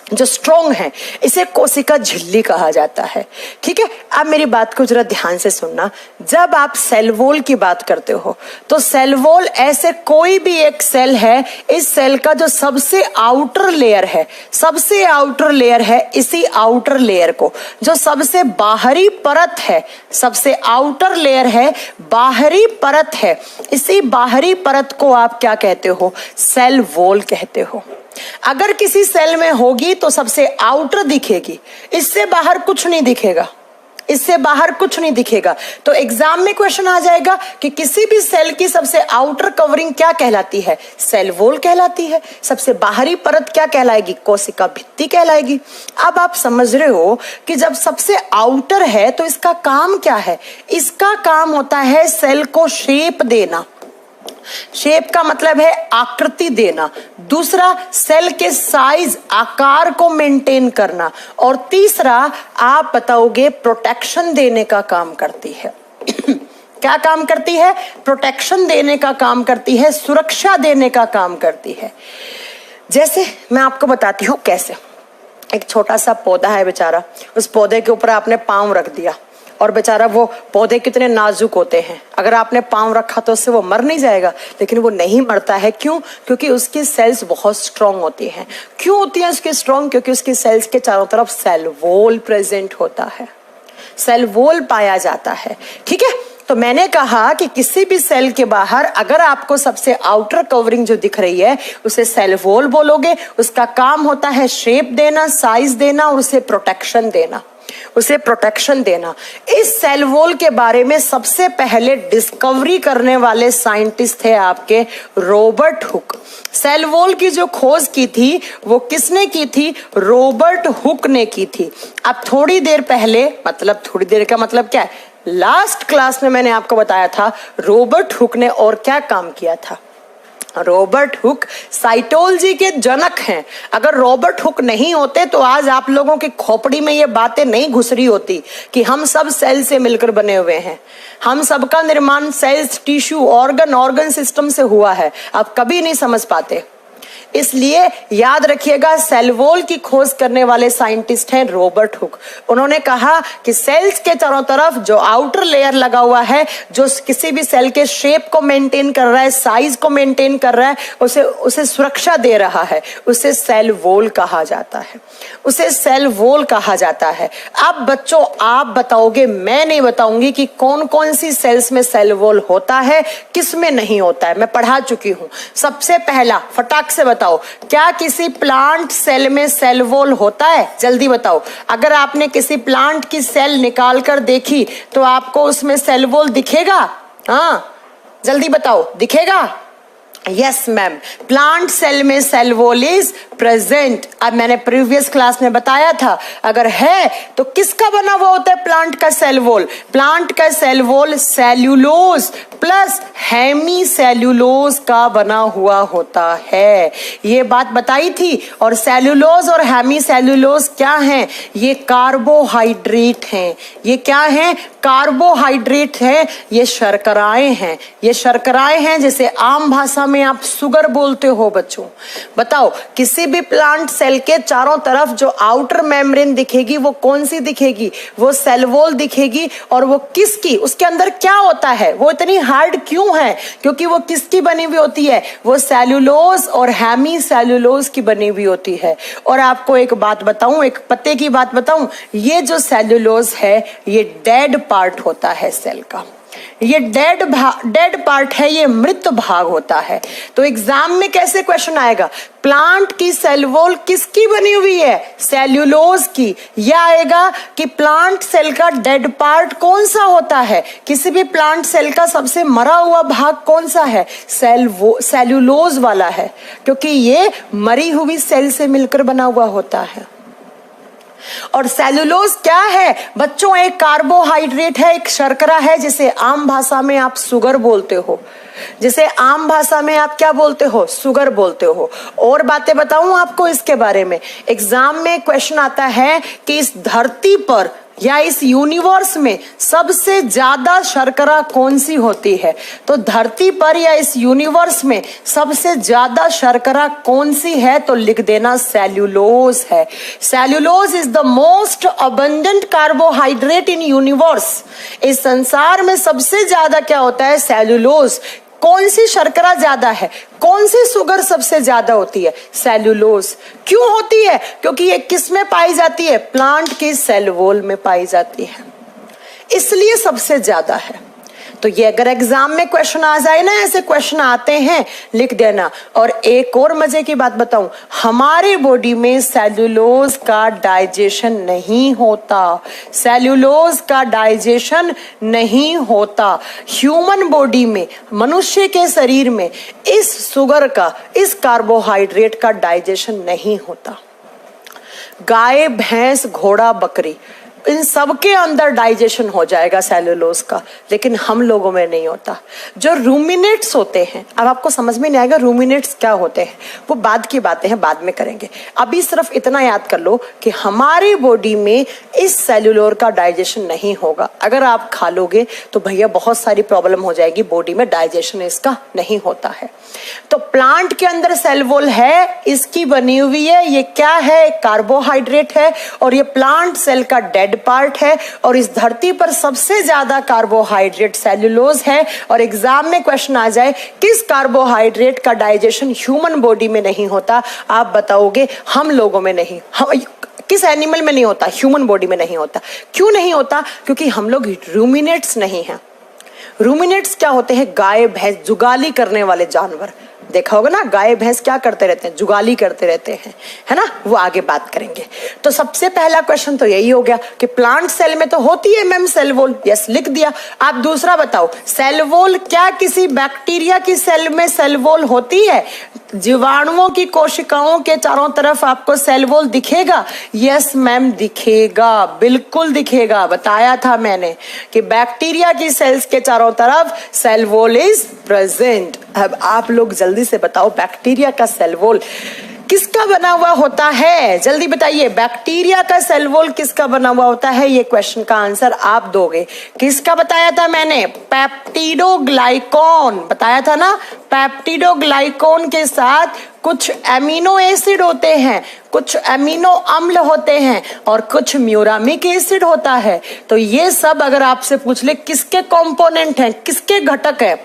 जो स्ट्रॉन्ग है, इसे कोशिका झिल्ली कहा जाता है। ठीक है, अब मेरी बात को जरा ध्यान से सुनना, जब आप सेल वॉल की बात करते हो तो सेल वॉल ऐसे कोई भी एक सेल है, इस सेल का जो सबसे आउटर लेयर है, सबसे आउटर लेयर है, इसी आउटर लेयर को, जो सबसे बाहरी परत है, सबसे आउटर लेयर है, बाहरी परत है, इसी बाहरी परत को आप क्या कहते हो, सेल वॉल कहते हो। अगर किसी सेल में होगी तो सबसे आउटर दिखेगी, इससे बाहर कुछ नहीं दिखेगा, इससे बाहर कुछ नहीं दिखेगा। तो एग्जाम में क्वेश्चन आ जाएगा कि किसी भी सेल की सबसे आउटर कवरिंग क्या कहलाती है, सेल वॉल कहलाती है। सबसे बाहरी परत क्या कहलाएगी, कोशिका भित्ति कहलाएगी। अब आप समझ रहे हो कि जब सबसे आउटर है तो इसका काम क्या है, इसका काम होता है सेल को शेप देना। शेप का मतलब है आकृति देना, दूसरा सेल के साइज, आकार को मेंटेन करना, और तीसरा आप बताओगे प्रोटेक्शन देने का काम करती है। क्या काम करती है, प्रोटेक्शन देने का काम करती है, सुरक्षा देने का काम करती है। जैसे मैं आपको बताती हूं कैसे। एक छोटा सा पौधा है बेचारा, उस पौधे के ऊपर आपने पांव रख दिया और बेचारा, वो पौधे कितने नाजुक होते हैं, अगर आपने पांव रखा तो उससे वो मर नहीं जाएगा, लेकिन वो नहीं मरता है। क्यों? क्योंकि उसकी सेल्स बहुत स्ट्रांग होती हैं। क्यों होती है उसकी स्ट्रांग? क्योंकि उसकी सेल्स के चारों तरफ सेल वॉल प्रेजेंट होता है, सेल वॉल पाया जाता है। ठीक है, तो मैंने कहा कि किसी भी सेल के बाहर अगर आपको सबसे आउटर कवरिंग जो दिख रही है उसे सेल वॉल बोलोगे। उसका काम होता है शेप देना, साइज देना और उसे प्रोटेक्शन देना, उसे प्रोटेक्शन देना। इस सेल वॉल के बारे में सबसे पहले डिस्कवरी करने वाले साइंटिस्ट थे आपके रॉबर्ट हुक। सेल वॉल की जो खोज की थी वो किसने की थी, रॉबर्ट हुक ने की थी। अब थोड़ी देर पहले, मतलब थोड़ी देर का मतलब क्या है, लास्ट क्लास में मैंने आपको बताया था रॉबर्ट हुक ने और क्या काम किया था। रॉबर्ट हुक साइटोलॉजी के जनक हैं। अगर रॉबर्ट हुक नहीं होते तो आज आप लोगों की खोपड़ी में ये बातें नहीं घुस रही होती कि हम सब सेल से मिलकर बने हुए हैं, हम सबका निर्माण सेल्स, टिश्यू, ऑर्गन सिस्टम से हुआ है। आप कभी नहीं समझ पाते। इसलिए याद रखिएगा, सेल वॉल की खोज करने वाले साइंटिस्ट हैं रॉबर्ट हुक। उन्होंने कहा कि सेल्स के चारों तरफ जो आउटर लेयर लगा हुआ है, जो किसी भी सेल के शेप को मेंटेन कर रहा है, साइज को मेंटेन कर रहा है, उसे सुरक्षा दे रहा है, उसे सेल वॉल कहा जाता है, उसे सेल वॉल कहा जाता है। अब बच्चों आप बताओगे, मैं नहीं बताऊंगी कि कौन कौन सी सेल्स में सेल वॉल होता है, किस में नहीं होता है, मैं पढ़ा चुकी हूं। सबसे पहला फटाक से बताओ, क्या किसी प्लांट सेल में सेल वॉल होता है? जल्दी बताओ। अगर आपने किसी प्लांट की सेल निकाल कर देखी तो आपको उसमें सेल वॉल दिखेगा? हाँ, जल्दी बताओ, दिखेगा? यस मैम, प्लांट सेल में सेल वॉल इज प्रेजेंट। अब मैंने प्रीवियस क्लास में बताया था, अगर है तो किसका बना हुआ होता है प्लांट का सेल वॉल? प्लांट का cell wall cellulose plus hemicellulose का बना हुआ होता है, ये बात बताई थी। और सेल्यूलोज और हेमी सेल्यूलोज क्या हैं? ये कार्बोहाइड्रेट हैं। ये क्या हैं? कार्बोहाइड्रेट हैं, ये शर्कराएं हैं। ये शर्कराएं हैं जिसे आम भाषा में आप शुगर बोलते हो बच्चों। बताओ, किसी भी प्लांट सेल के चारों तरफ जो आउटर मेम्ब्रेन दिखेगी वो कौन सी दिखेगी? वो सेल वॉल दिखेगी। और वो किसकी? उसके अंदर क्या होता है? वो इतनी हार्ड क्यों है? क्योंकि वो किसकी बनी हुई होती है? वो सेल्यूलोज और हेमी सेल्यूलोज की बनी हुई होती है। और आपको एक बात बताऊं, एक पते की बात बताऊं, ये जो सेल्यूलोज है ये डेड पार्ट होता है सेल का। ये डेड पार्ट है, ये मृत भाग होता है। तो एग्जाम में कैसे क्वेश्चन आएगा? प्लांट की सेल वॉल किसकी बनी हुई है? सेल्यूलोज की। यह आएगा कि प्लांट सेल का डेड पार्ट कौन सा होता है? किसी भी प्लांट सेल का सबसे मरा हुआ भाग कौन सा है? सेल्यूलोज वाला है, क्योंकि ये मरी हुई सेल से मिलकर बना हुआ होता है। और सेल्यूलोज क्या है बच्चों? एक कार्बोहाइड्रेट है, एक शर्करा है, जिसे आम भाषा में आप शुगर बोलते हो। जिसे आम भाषा में आप क्या बोलते हो? शुगर बोलते हो। और बातें बताऊं आपको इसके बारे में। एग्जाम में क्वेश्चन आता है कि इस धरती पर या इस यूनिवर्स में सबसे ज्यादा शर्करा कौन सी होती है? तो धरती पर या इस यूनिवर्स में सबसे ज्यादा शर्करा कौन सी है? तो लिख देना सेल्यूलोज है। Cellulose is the most abundant carbohydrate in universe. इस संसार में सबसे ज्यादा क्या होता है? सेल्यूलोज। कौन सी शर्करा ज्यादा है? कौन सी शुगर सबसे ज्यादा होती है? सेल्यूलोज। क्यों होती है? क्योंकि ये किस में पाई जाती है? प्लांट की सेल वॉल में पाई जाती है, इसलिए सबसे ज्यादा है। तो ये अगर एग्जाम में क्वेश्चन आ जाए ना, ऐसे क्वेश्चन आते हैं, लिख देना। और एक और मजे की बात बताऊं, हमारे बॉडी में सेल्यूलोज का डाइजेशन नहीं होता। सेल्यूलोज का डाइजेशन नहीं होता। ह्यूमन बॉडी में, मनुष्य के शरीर में इस शुगर का, इस कार्बोहाइड्रेट का डाइजेशन नहीं होता। गाय, भैंस, घोड़ा, बकरी, इन सबके अंदर डाइजेशन हो जाएगा सेल्यूलोज का, लेकिन हम लोगों में नहीं होता। जो रूमिनेट्स होते हैं, अब आपको समझ में नहीं आएगा रूमिनेट्स क्या होते हैं, वो बाद की बातें हैं, बाद में करेंगे। अभी सिर्फ इतना याद कर लो कि हमारी बॉडी में इस सेल्यूलोज का डाइजेशन नहीं होगा। अगर आप खा लोगे तो भैया बहुत सारी प्रॉब्लम हो जाएगी, बॉडी में डाइजेशन इसका नहीं होता है। तो प्लांट के अंदर सेल वॉल है, इसकी बनी हुई है। ये क्या है? कार्बोहाइड्रेट है। और ये प्लांट सेल का डेड पार्ट है। और इस धरती पर सबसे ज्यादा कार्बोहाइड्रेट सेल्यूलोज है। और एग्जाम में क्वेश्चन आ जाए किस कार्बोहाइड्रेट का डाइजेशन ह्यूमन बॉडी में नहीं होता, आप बताओगे हम लोगों में नहीं। किस एनिमल में नहीं होता? ह्यूमन बॉडी में नहीं होता। क्यों नहीं होता? क्योंकि हम लोग रूमिनेट्स नहीं हैं। रूमिनेट्स क्या होते हैं? गाय, भैंस, जुगाली करने वाले जानवर। देखा होगा ना, गाय भैंस क्या करते रहते हैं? जुगाली करते रहते हैं, है ना। वो आगे बात करेंगे। तो सबसे पहला क्वेश्चन तो यही हो गया कि प्लांट सेल में तो होती है मैम सेल वॉल। यस, लिख दिया। आप दूसरा बताओ, सेल वॉल क्या किसी बैक्टीरिया की सेल में सेल वॉल होती है? जीवाणुओं की कोशिकाओं के चारों तरफ आपको सेल वॉल दिखेगा? यस मैम, दिखेगा, बिल्कुल दिखेगा। बताया था मैंने कि बैक्टीरिया की सेल्स के चारों तरफ सेल वॉल इज प्रेजेंट। अब आप लोग जल्दी से बताओ, बैक्टीरिया का सेल वॉल किसका बना हुआ होता है? जल्दी बताइए, बैक्टीरिया का सेल वॉल किसका बना हुआ होता है? ये क्वेश्चन का आंसर आप दोगे। किसका बताया था मैंने? पेप्टिडोग्लाइकॉन बताया था ना। पेप्टिडोग्लाइकॉन के साथ कुछ एमिनो एसिड होते हैं, कुछ एमिनो अम्ल होते हैं और कुछ म्यूरामिक एसिड होता है। तो ये सब अगर आपसे पूछ ले किसके कंपोनेंट हैं, किसके घटक हैं,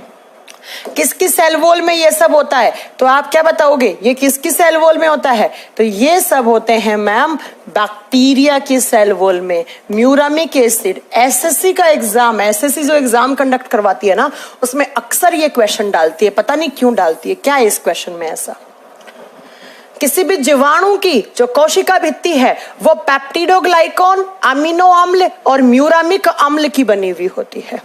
किसकी सेल वॉल में ये सब होता है, तो आप क्या बताओगे? ये किसकी सेल वॉल में होता है? तो ये सब होते हैं मैम बैक्टीरिया की सेल वॉल में। म्यूरामिक एसिड, एसएससी का एग्जाम, एसएससी जो एग्जाम कंडक्ट करवाती है ना, उसमें अक्सर ये क्वेश्चन डालती है। पता नहीं क्यों डालती है, क्या है इस क्वेश्चन में ऐसा? किसी भी जीवाणु की जो कोशिका भित्ति है वो पेप्टिडोग्लाइकॉन, अमीनो अम्ल और म्यूरामिक अम्ल की बनी हुई होती है।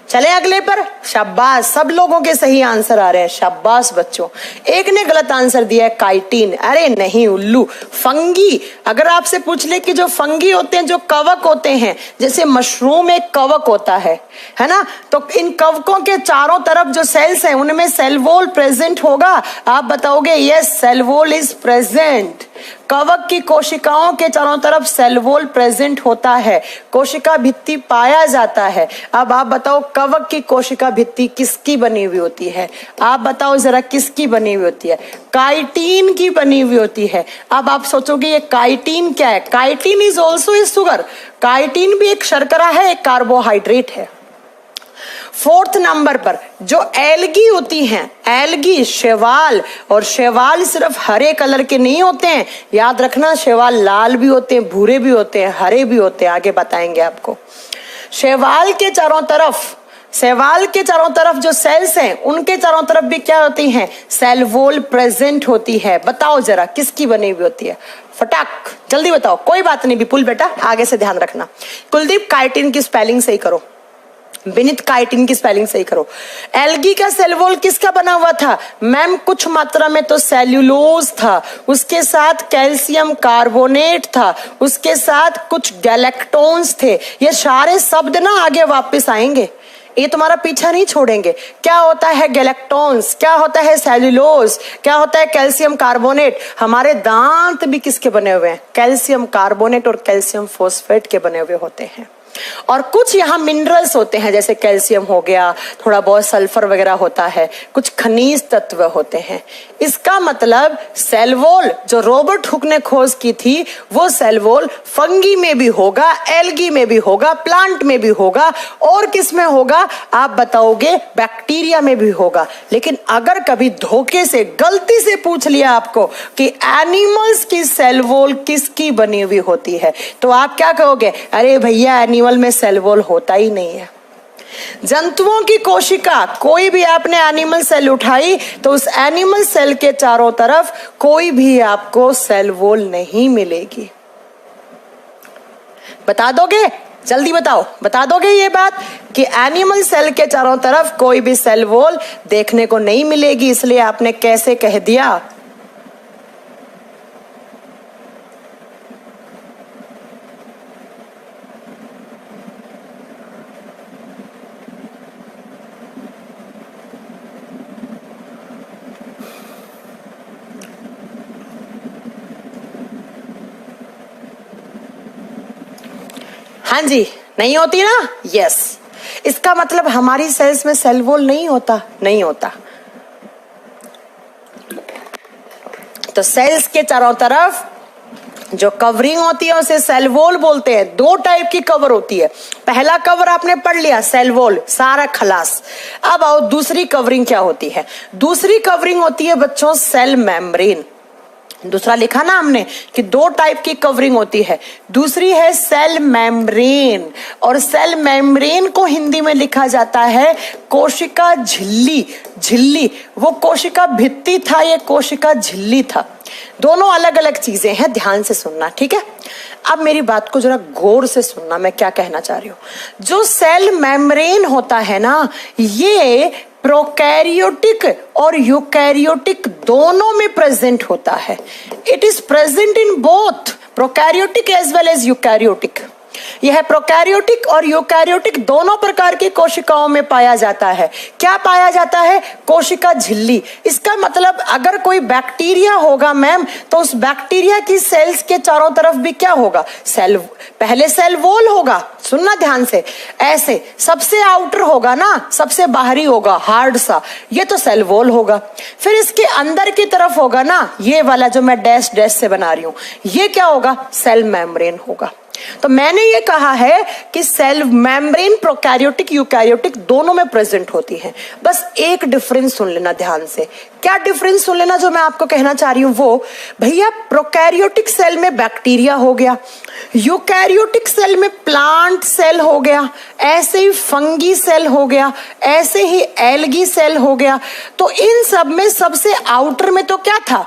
चले अगले पर। शाबाश, सब लोगों के सही आंसर आ रहे हैं, शाबाश बच्चों। एक ने गलत आंसर दिया है काइटिन। अरे नहीं उल्लू, फंगी। अगर आपसे पूछ ले कि जो फंगी होते हैं, जो कवक होते हैं, जैसे मशरूम एक कवक होता है ना, तो इन कवकों के चारों तरफ जो सेल्स हैं उनमें सेल वॉल प्रेजेंट होगा? आप बताओगे yes, cell wall is present. कवक की कोशिकाओं के चारों तरफ सेल वॉल प्रेजेंट होता है, कोशिका भित्ति पाया जाता है। अब आप बताओ कवक की कोशिका भित्ति किसकी बनी हुई होती है? आप बताओ जरा किसकी बनी हुई होती है? काइटिन की बनी हुई होती है। अब आप सोचोगे ये काइटिन क्या है? Chitin is also a sugar. Chitin भी एक शर्करा है, एक कार्बोहाइड्रेट है। फोर्थ नंबर पर जो एल्गी होती हैं, एल्गी, शैवाल, और शैवाल सिर्फ हरे कलर के नहीं होते हैं, याद रखना, शैवाल लाल भी होते हैं, भूरे भी होते हैं, हरे भी होते हैं, आगे बताएंगे आपको। शैवाल के चारों तरफ जो सेल्स हैं उनके चारों तरफ भी क्या होती हैं? सेल वॉल प्रेजेंट होती है। बताओ जरा किसकी बनी हुई होती है? फटाक जल्दी बताओ। कोई बात नहीं विपुल बेटा, आगे से ध्यान रखना। कुलदीप, काइटिन की स्पेलिंग सही करो। विनीत, काइटिन की स्पेलिंग सही करो। एल्गी का सेल वॉल किसका बना हुआ था? मैम कुछ मात्रा में तो सेल्यूलोज था, उसके साथ कैल्शियम कार्बोनेट था, उसके साथ कुछ गैलेक्टोन्स थे। ये सारे शब्द ना आगे वापस आएंगे, ये तुम्हारा पीछा नहीं छोड़ेंगे। क्या होता है गैलेक्टोन्स, क्या होता है सेल्यूलोज, क्या होता है कैल्शियम कार्बोनेट? हमारे दांत भी किसके बने हुए हैं? कैल्शियम कार्बोनेट और कैल्शियम फॉस्फेट के बने हुए होते हैं। और कुछ यहाँ मिनरल्स होते हैं, जैसे कैल्शियम हो गया, थोड़ा बहुत सल्फर वगैरह होता है, कुछ खनिज तत्व होते हैं। इसका मतलब सेल वॉल जो रॉबर्ट हुक ने खोज की थी, वो सेल वॉल फंगी में भी होगा, एल्गी में भी होगा, प्लांट में भी होगा, और किस में होगा? आप बताओगे बैक्टीरिया में भी होगा। लेकिन अगर कभी धोखे से, गलती से पूछ लिया आपको कि एनिमल्स की सेल वॉल किसकी बनी हुई होती है, तो आप क्या कहोगे? अरे भैया एनिमल में सेल वॉल होता ही नहीं है। जंतुओं की कोशिका, कोई भी आपने एनिमल सेल उठाई तो उस एनिमल सेल के चारों तरफ कोई भी आपको सेल वॉल नहीं मिलेगी। बता दोगे? जल्दी बताओ, बता दोगे ये बात कि एनिमल सेल के चारों तरफ कोई भी सेल वॉल देखने को नहीं मिलेगी? इसलिए आपने कैसे कह दिया? हाँ जी, नहीं होती ना? यस। इसका मतलब हमारी सेल्स में सेल वॉल नहीं होता? नहीं होता। तो सेल्स के चारों तरफ जो कवरिंग होती है उसे सेल वॉल बोलते हैं। दो टाइप की कवर होती है। पहला कवर आपने पढ़ लिया, सेल वॉल, सारा खलास। अब आओ दूसरी कवरिंग क्या होती है? दूसरी कवरिंग होती है बच्चों सेल मेम्ब्रेन। दूसरा लिखा ना हमने कि दो टाइप की कवरिंग होती है, दूसरी है सेल मेम्ब्रेन, और सेल मेम्ब्रेन को हिंदी में लिखा जाता है कोशिका झिल्ली। झिल्ली वो कोशिका भित्ति था, ये कोशिका झिल्ली था। दोनों अलग अलग चीजें हैं, ध्यान से सुनना, ठीक है? अब मेरी बात को जरा गौर से सुनना, मैं क्या कहना चाह रही हूं। जो सेल मेम्ब्रेन होता है ना, ये प्रोकैरियोटिक और यूकैरियोटिक दोनों में प्रेजेंट होता है। It is present in both prokaryotic as well as eukaryotic. यह प्रोकैरियोटिक और यूकैरियोटिक दोनों प्रकार की कोशिकाओं में पाया जाता है। क्या पाया जाता है? कोशिका झिल्ली। इसका मतलब अगर कोई बैक्टीरिया होगा मैम, तो उस बैक्टीरिया की सेल्स के चारों तरफ भी क्या होगा? सेल, पहले सेल वॉल होगा, सुनना ध्यान से, ऐसे सबसे आउटर होगा ना, सबसे बाहरी होगा हार्ड सा, ये तो सेल वॉल होगा। फिर इसके अंदर की तरफ होगा ना, ये वाला जो मैं डैश डैश से बना रही हूं, ये क्या होगा? सेल मेम्ब्रेन होगा। तो मैंने ये कहा है कि सेल मेम्ब्रेन प्रोकैरियोटिक यूकैरियोटिक दोनों में प्रेजेंट होती है। बस एक डिफरेंस सुन लेना ध्यान से। क्या डिफरेंस सुन लेना जो मैं आपको कहना चाह रही हूं वो, भैया प्रोकैरियोटिक सेल में बैक्टीरिया हो गया, यूकैरियोटिक सेल में प्लांट सेल हो गया, ऐसे ही फंगी सेल हो गया, ऐसे ही एल्गी सेल हो गया। तो इन सब में सबसे आउटर में तो क्या था?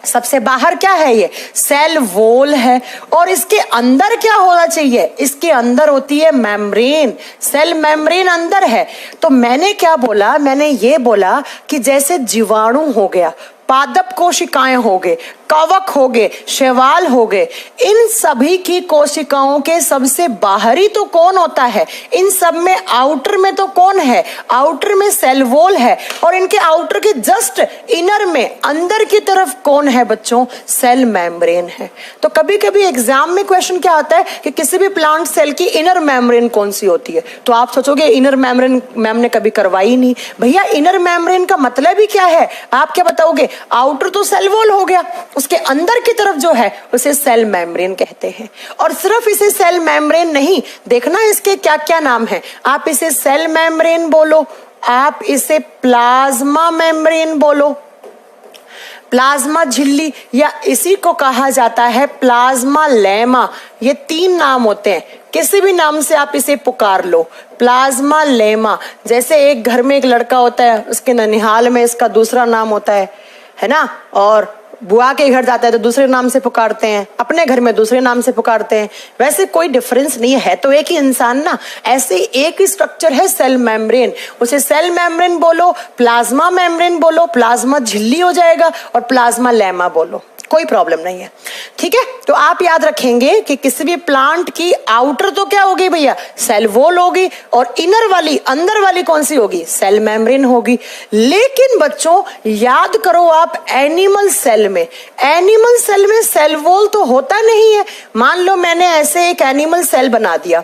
सबसे बाहर क्या है? ये सेल वॉल है। और इसके अंदर क्या होना चाहिए? इसके अंदर होती है मेम्ब्रेन, सेल मेम्ब्रेन अंदर है। तो मैंने क्या बोला? मैंने ये बोला कि जैसे जीवाणु हो गया, पादप कोशिकाएं हो गए, कवक हो गए, शैवाल हो गए, इन सभी की कोशिकाओं के सबसे बाहरी तो कौन होता है? इन सब में आउटर में तो कौन है? आउटर में सेल वॉल है। और इनके आउटर के जस्ट इनर में अंदर की तरफ कौन है बच्चों? सेल मेम्ब्रेन है। तो कभी कभी एग्जाम में क्वेश्चन क्या आता है कि किसी भी प्लांट सेल की इनर मेम्ब्रेन कौन सी होती है? तो आप सोचोगे इनर मेम्ब्रेन मैम ने कभी करवाई नहीं। भैया इनर मेम्ब्रेन का मतलब ही क्या है? आप क्या बताओगे? आउटर तो सेल वॉल हो गया, उसके अंदर की तरफ जो है उसे सेल मेम्ब्रेन कहते हैं। और सिर्फ इसे सेल मेम्ब्रेन नहीं, देखना इसके क्या क्या नाम है। आप इसे सेल मेम्ब्रेन बोलो, आप इसे प्लाज्मा मेम्ब्रेन बोलो, प्लाज्मा झिल्ली, या इसी को कहा जाता है प्लाज्मा लेमा। ये तीन नाम होते हैं, किसी भी नाम से आप इसे पुकार लो। प्लाज्मा लेमा, जैसे एक घर में एक लड़का होता है, उसके ननिहाल में इसका दूसरा नाम होता है ना, और बुआ के घर जाता है तो दूसरे नाम से पुकारते हैं, अपने घर में दूसरे नाम से पुकारते हैं। वैसे कोई डिफरेंस नहीं है, तो एक ही इंसान ना, ऐसे एक ही स्ट्रक्चर है सेल मेम्ब्रेन। उसे सेल मेम्ब्रेन बोलो, प्लाज्मा मेम्ब्रेन बोलो, प्लाज्मा झिल्ली हो जाएगा, और प्लाज्मा लेमा बोलो, कोई प्रॉब्लम नहीं है। ठीक है, तो आप याद रखेंगे कि किसी भी प्लांट की आउटर तो क्या होगी भैया? सेल वॉल होगी, और इनर वाली, अंदर वाली कौन सी होगी? सेल मेम्ब्रेन होगी। लेकिन बच्चों याद करो आप, एनिमल सेल में सेल वॉल तो होता नहीं है। मान लो मैंने ऐसे एक एनिमल सेल बना दिया,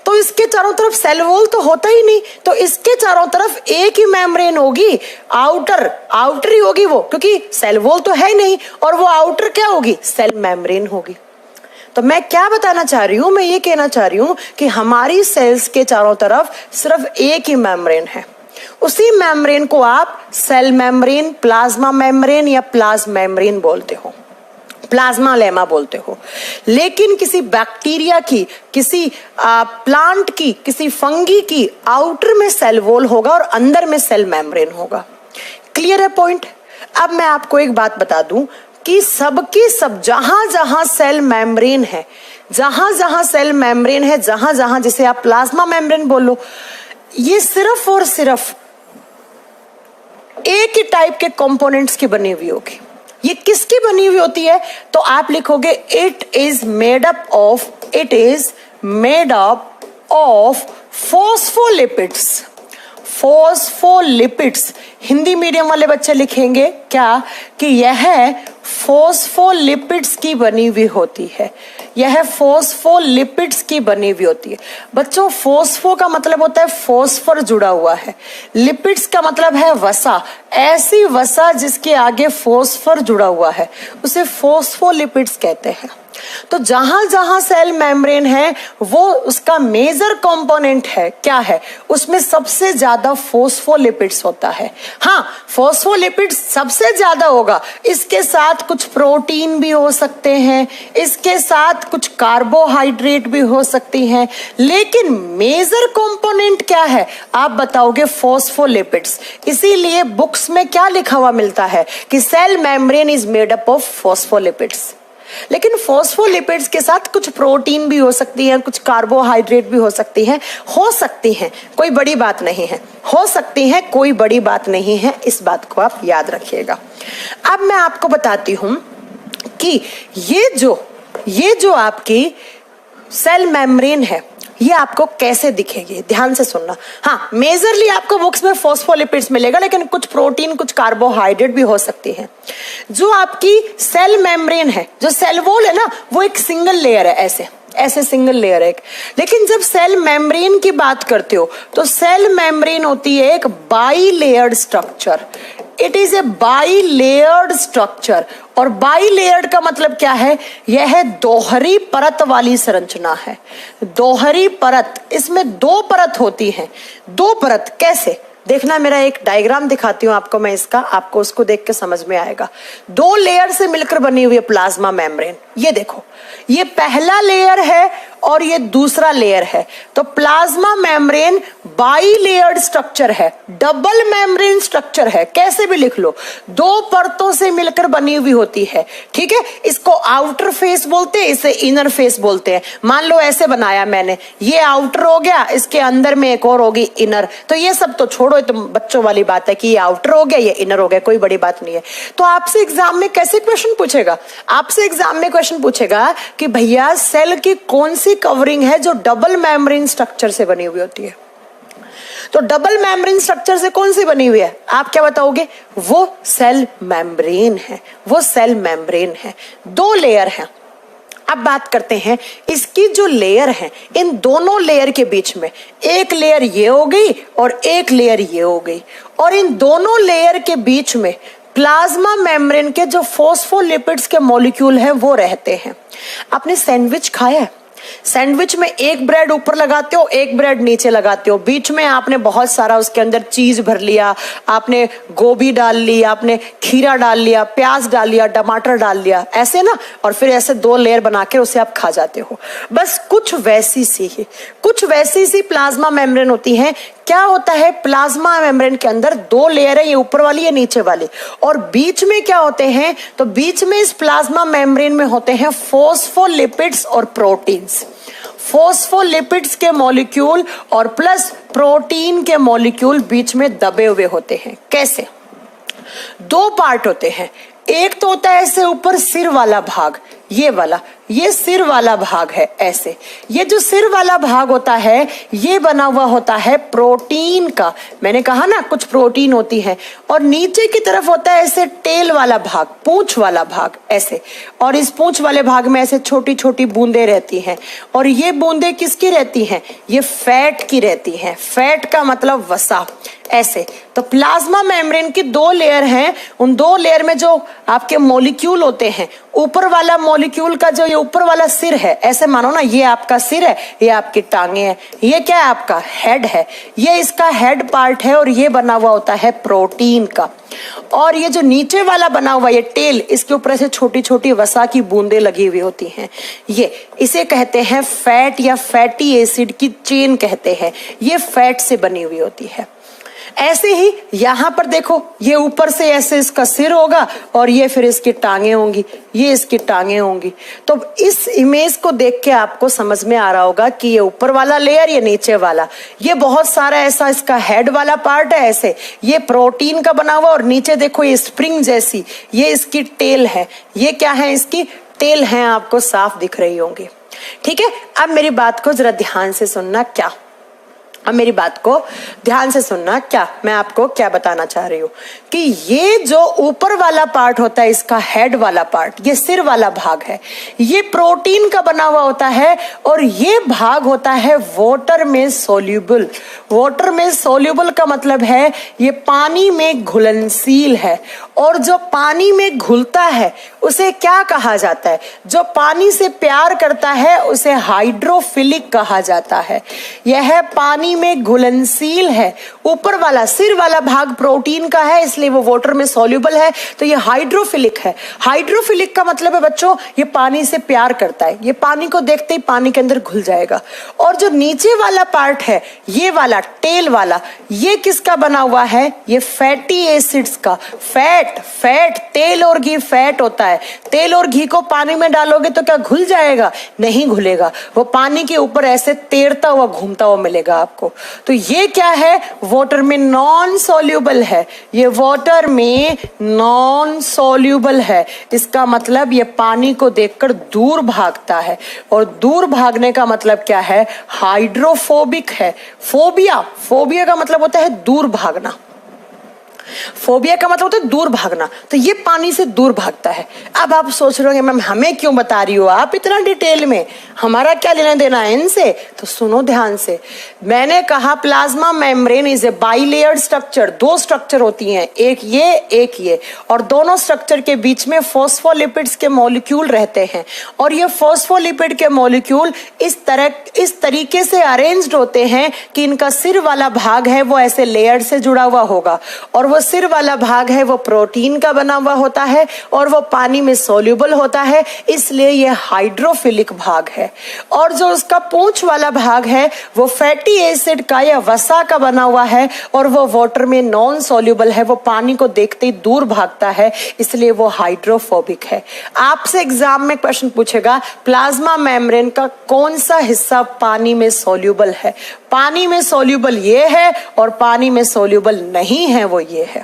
तो इसके चारों तरफ सेल वॉल तो होता ही नहीं, तो इसके चारों तरफ एक ही मेम्ब्रेन होगी, आउटर ही होगी वो, क्योंकि सेल वॉल तो है ही नहीं, और वो आउटर क्या होगी? सेल मेम्ब्रेन होगी। तो मैं क्या बताना चाह रही हूं? मैं ये कहना चाह रही हूं कि हमारी सेल्स के चारों तरफ सिर्फ एक ही मेम्ब्रेन है। उसी मेम्ब्रेन को आप सेल मेम्ब्रेन, प्लाज्मा मेम्ब्रेन या प्लाज्मा मेम्ब्रेन बोलते हो, प्लाज्मा लेमा बोलते हो। लेकिन किसी बैक्टीरिया की, किसी प्लांट की, किसी फंगी की आउटर में सेल वॉल होगा और अंदर में सेल मेम्ब्रेन होगा। क्लियर है पॉइंट? अब मैं आपको एक बात बता दूं कि सबकी सब, जहां जहां सेल मेम्ब्रेन है, जहां जहां सेल मेम्ब्रेन है, जहां जहां, जिसे आप प्लाज्मा मेम्ब्रेन बोलो, ये सिर्फ और सिर्फ एक ही टाइप के कंपोनेंट्स की बनी हुई होगी। ये किसकी बनी हुई होती है? तो आप लिखोगे it is made up of phospholipids. Phospholipids, Hindi medium वाले बच्चे लिखेंगे क्या? कि यह फॉस्फोलिपिड्स की बनी हुई होती है। यह फॉस्फोलिपिड्स की बनी हुई होती है। बच्चों फॉस्फो का मतलब होता है फॉस्फर जुड़ा हुआ है, लिपिड्स का मतलब है वसा। ऐसी वसा जिसके आगे फॉस्फर जुड़ा हुआ है उसे फॉस्फोलिपिड्स कहते हैं। तो जहां जहां सेल मेम्ब्रेन है वो उसका मेजर कंपोनेंट है, क्या है? उसमें सबसे ज्यादा फॉस्फोलिपिड्स होता है। हाँ, फॉस्फोलिपिड्स सबसे ज्यादा होगा, इसके साथ कुछ प्रोटीन भी हो सकते हैं, इसके साथ कुछ कार्बोहाइड्रेट भी हो सकती हैं, लेकिन मेजर कंपोनेंट क्या है? आप बताओगे फॉस्फोलिपिड्स। इसीलिए बुक्स में क्या लिखा हुआ मिलता है कि cell membrane is made up of phospholipids. लेकिन फॉस्फोलिपिड्स के साथ कुछ प्रोटीन भी हो सकती है, कुछ कार्बोहाइड्रेट भी हो सकती हैं, कोई बड़ी बात नहीं है, हो सकती हैं, कोई बड़ी बात नहीं है। इस बात को आप याद रखिएगा। अब मैं आपको बताती हूं कि ये जो आपकी सेल मेम्ब्रेन है, ये आपको कैसे दिखेगी, ध्यान से सुनना। हाँ, मेजरली आपको बुक्स में फॉस्फोलिपिड्स मिलेगा, लेकिन कुछ प्रोटीन, कुछ कार्बोहाइड्रेट भी हो सकती है। जो आपकी सेल मेम्ब्रेन है, जो सेल वॉल है ना, वो एक सिंगल लेयर है, ऐसे सिंगल लेयर है। लेकिन जब सेल मेम्ब्रेन की बात करते हो तो सेल मेम्ब्रेन होती है एक by layered structure. It is a by layered structure. और बाई लेयर्ड का मतलब क्या है? यह दोहरी परत वाली संरचना है। दोहरी परत, इसमें दो परत होती है। दो परत कैसे देखना, मेरा एक डायग्राम दिखाती हूं आपको मैं इसका, आपको उसको देख के समझ में आएगा। दो लेयर से मिलकर बनी हुई है प्लाज्मा मेम्ब्रेन। ये देखो, ये पहला लेयर है और ये दूसरा लेयर है। तो plasma membrane by layered structure है, डबल मेम्ब्रेन स्ट्रक्चर है, कैसे भी लिख लो, दो परतों से मिलकर बनी हुई होती है। ठीक है, इसको आउटर फेस बोलते हैं, इसे इनर फेस बोलते हैं। मान लो ऐसे बनाया मैंने, ये आउटर हो गया, इसके अंदर में एक और होगी इनर। तो ये सब तो छोड़ो, तो बच्चों वाली बात है कि ये आउटर हो गया, ये इनर हो गया, कोई बड़ी बात नहीं है। तो आपसे एग्जाम में कैसे क्वेश्चन पूछेगा? आपसे एग्जाम में क्वेश्चन पूछेगा कि भैया सेल की कौन सी कवरिंग है जो डबल मेम्ब्रेन स्ट्रक्चर से बनी हुई होती है। तो डबल मेम्ब्रेन स्ट्रक्चर से कौन सी बनी हुई है? आप क्या बताओगे? वो सेल मेम्ब्रेन है, वो सेल मेम्ब्रेन है। दो लेयर है। अब बात करते हैं इसकी जो लेयर है, इन दोनों लेयर के बीच में एक लेयर ये हो गई और एक लेयर ये हो गई, और इन दोनों लेयर के बीच में प्लाज्मा मेम्ब्रेन के जो फॉस्फोलिपिड्स के मॉलिक्यूल हैं वो रहते हैं। आपने सैंडविच खाया है? सैंडविच में एक ब्रेड ऊपर लगाते हो, एक ब्रेड नीचे लगाते हो, बीच में आपने बहुत सारा उसके अंदर चीज भर लिया, आपने गोभी डाल ली, आपने खीरा डाल लिया, प्याज डाल लिया, टमाटर डाल लिया, ऐसे ना, और फिर ऐसे दो लेयर बना के उसे आप खा जाते हो। बस कुछ वैसी सी प्लाज्मा मेम्ब्रेन होती है। क्या होता है प्लाज्मा मेम्ब्रेन के अंदर? दो लेयर है, ये ऊपर वाली है, नीचे वाली, और बीच में क्या होते हैं? तो बीच में इस प्लाज्मा मेम्ब्रेन में होते हैं फॉस्फोलिपिड्स और प्रोटीन्स। फॉस्फोलिपिड्स के मॉलिक्यूल और प्लस प्रोटीन के मॉलिक्यूल बीच में दबे हुए होते हैं। कैसे? दो पार्ट होते हैं। एक तो होता है ऐसे ऊपर सिर वाला भाग, ये वाला, ये सिर वाला भाग है ऐसे। ये जो सिर वाला भाग होता है ये बना हुआ होता है प्रोटीन का। मैंने कहा ना कुछ प्रोटीन होती है। और नीचे की तरफ होता है ऐसे टेल वाला भाग, पूंछ वाला भाग ऐसे। और इस पूंछ वाले भाग में ऐसे छोटी छोटी बूंदें रहती हैं। और ये बूंदें किसकी रहती हैं? ये फैट की रहती हैं। फैट का मतलब वसा, ऐसे। तो प्लाज्मा मेम्ब्रेन की दो लेयर हैं। उन दो लेयर में जो आपके मॉलिक्यूल होते हैं, ऊपर वाला मॉलिक्यूल का जो ये ऊपर वाला सिर है, ऐसे मानो ना ये आपका सिर है, ये आपकी टांगे हैं, ये क्या है? आपका हेड है। ये इसका हेड पार्ट है और ये बना हुआ होता है प्रोटीन का। और ये जो नीचे वाला बना हुआ ये टेल, इसके ऊपर ऐसे छोटी छोटी वसा की बूंदें लगी हुई होती हैं। ये इसे कहते हैं फैट या फैटी एसिड की चेन कहते हैं। ये फैट से बनी हुई होती है। ऐसे ही यहां पर देखो, ये ऊपर से ऐसे इसका सिर होगा और ये फिर इसकी टांगे होंगी, ये इसकी टांगे होंगी। तो इस इमेज को देख के आपको समझ में आ रहा होगा कि ये ऊपर वाला लेयर, ये नीचे वाला, ये बहुत सारा ऐसा इसका हेड वाला पार्ट है ऐसे, ये प्रोटीन का बना हुआ, और नीचे देखो ये स्प्रिंग जैसी, ये इसकी टेल है। ये क्या है? इसकी टेल है, आपको साफ दिख रही होंगी। ठीक है, अब मेरी बात को जरा ध्यान से सुनना। क्या? अब मेरी बात को ध्यान से सुनना। क्या मैं आपको क्या बताना चाह रही हूं कि ये जो ऊपर वाला पार्ट होता है, इसका हेड वाला पार्ट, ये सिर वाला भाग है, ये प्रोटीन का बना हुआ होता है। और ये भाग होता है वाटर में सोल्यूबल। वाटर में सोल्यूबल का मतलब है ये पानी में घुलनशील है। और जो पानी में घुलता है उसे क्या कहा जाता है? जो पानी से प्यार करता है उसे हाइड्रोफिलिक कहा जाता है। यह पानी में घुलनशील है। ऊपर वाला सिर वाला भाग प्रोटीन का है, इसलिए वो वाटर में सॉल्युबल है, तो ये हाइड्रोफिलिक है। हाइड्रोफिलिक का मतलब है बच्चों, ये पानी से प्यार करता है, ये पानी को देखते ही पानी के अंदर घुल जाएगा। और जो नीचे वाला पार्ट है, ये वाला टेल वाला, ये किसका बना हुआ है? ये फैटी एसिड्स का। फैट टेल और घी फैट होता है। तेल और घी को पानी में डालोगे तो क्या घुल जाएगा? नहीं घुलेगा, वो पानी के ऊपर ऐसे तैरता हुआ घूमता हुआ मिलेगा आपको। तो ये क्या है? वाटर में नॉन सॉल्यूबल है, ये वाटर में नॉन सॉल्यूबल है। इसका मतलब ये पानी को देखकर दूर भागता है, और दूर भागने का मतलब क्या है? हाइड्रोफोबिक है। फोबिया का मतलब होता है दूर भागना, फोबिया का मतलब होता है दूर भागना। तो ये पानी से दूर भागता है। अब आप सोच रहे हो मैम हमें क्यों बता रही हो आप इतना डिटेल में, हमारा क्या लेना देना है इनसे? तो सुनो ध्यान से। मैंने कहा plasma membrane is a bilayered structure. दो स्ट्रक्चर होती हैं, एक ये, और दोनों स्ट्रक्चर के बीच में फॉस्फोलिपिड्स के मॉलिक्यूल रहते हैं। और ये फॉस्फोलिपिड के मॉलिक्यूल इस तरीके से अरेंज्ड होते हैं कि इनका सिर वाला भाग है वो ऐसे लेयर से जुड़ा हुआ होगा, और वो सिर वाला भाग है वो प्रोटीन का बना हुआ होता है, और वो पानी में सोल्यूबल होता है, इसलिए ये हाइड्रोफिलिक भाग है। और जो उसका पूंछ वाला भाग है वो फैटी एसिड का या वसा का बना हुआ है, और वो वाटर में नॉन सोल्यूबल है, वो पानी को देखते ही दूर भागता है, इसलिए वो हाइड्रोफोबिक है। आपसे एग्जाम में क्वेश्चन पूछेगा प्लाज्मा मेम्ब्रेन का कौन सा हिस्सा पानी में सोल्यूबल है? पानी में सोल्यूबल ये है, और पानी में सोल्यूबल नहीं है वो ये है,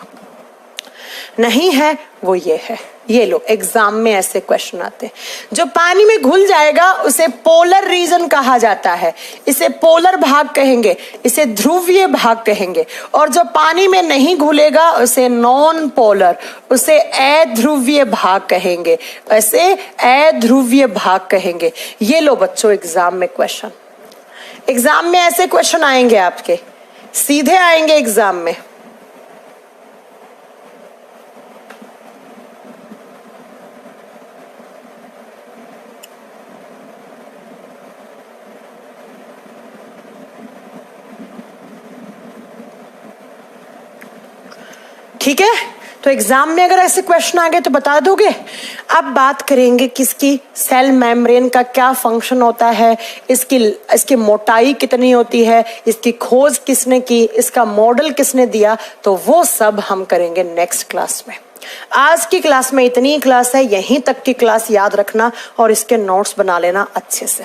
नहीं है वो ये है। ये लो एग्जाम में ऐसे क्वेश्चन आते हैं। जो पानी में घुल जाएगा उसे पोलर रीजन कहा जाता है, इसे पोलर भाग कहेंगे, इसे ध्रुवीय भाग कहेंगे। और जो पानी में नहीं घुलेगा उसे नॉन पोलर, उसे अध्रुवीय भाग कहेंगे, ऐसे अध्रुवीय भाग कहेंगे। ये लो बच्चों एग्जाम में क्वेश्चन, एग्जाम में ऐसे क्वेश्चन आएंगे आपके, सीधे आएंगे एग्जाम में। ठीक है, तो एग्जाम में अगर ऐसे क्वेश्चन आ गए तो बता दोगे। अब बात करेंगे किसकी, सेल मेम्ब्रेन का क्या फंक्शन होता है, इसकी मोटाई कितनी होती है, इसकी खोज किसने की, इसका मॉडल किसने दिया, तो वो सब हम करेंगे नेक्स्ट क्लास में। आज की क्लास में इतनी क्लास है, यहीं तक की क्लास याद रखना और इसके नोट्स बना लेना अच्छे से।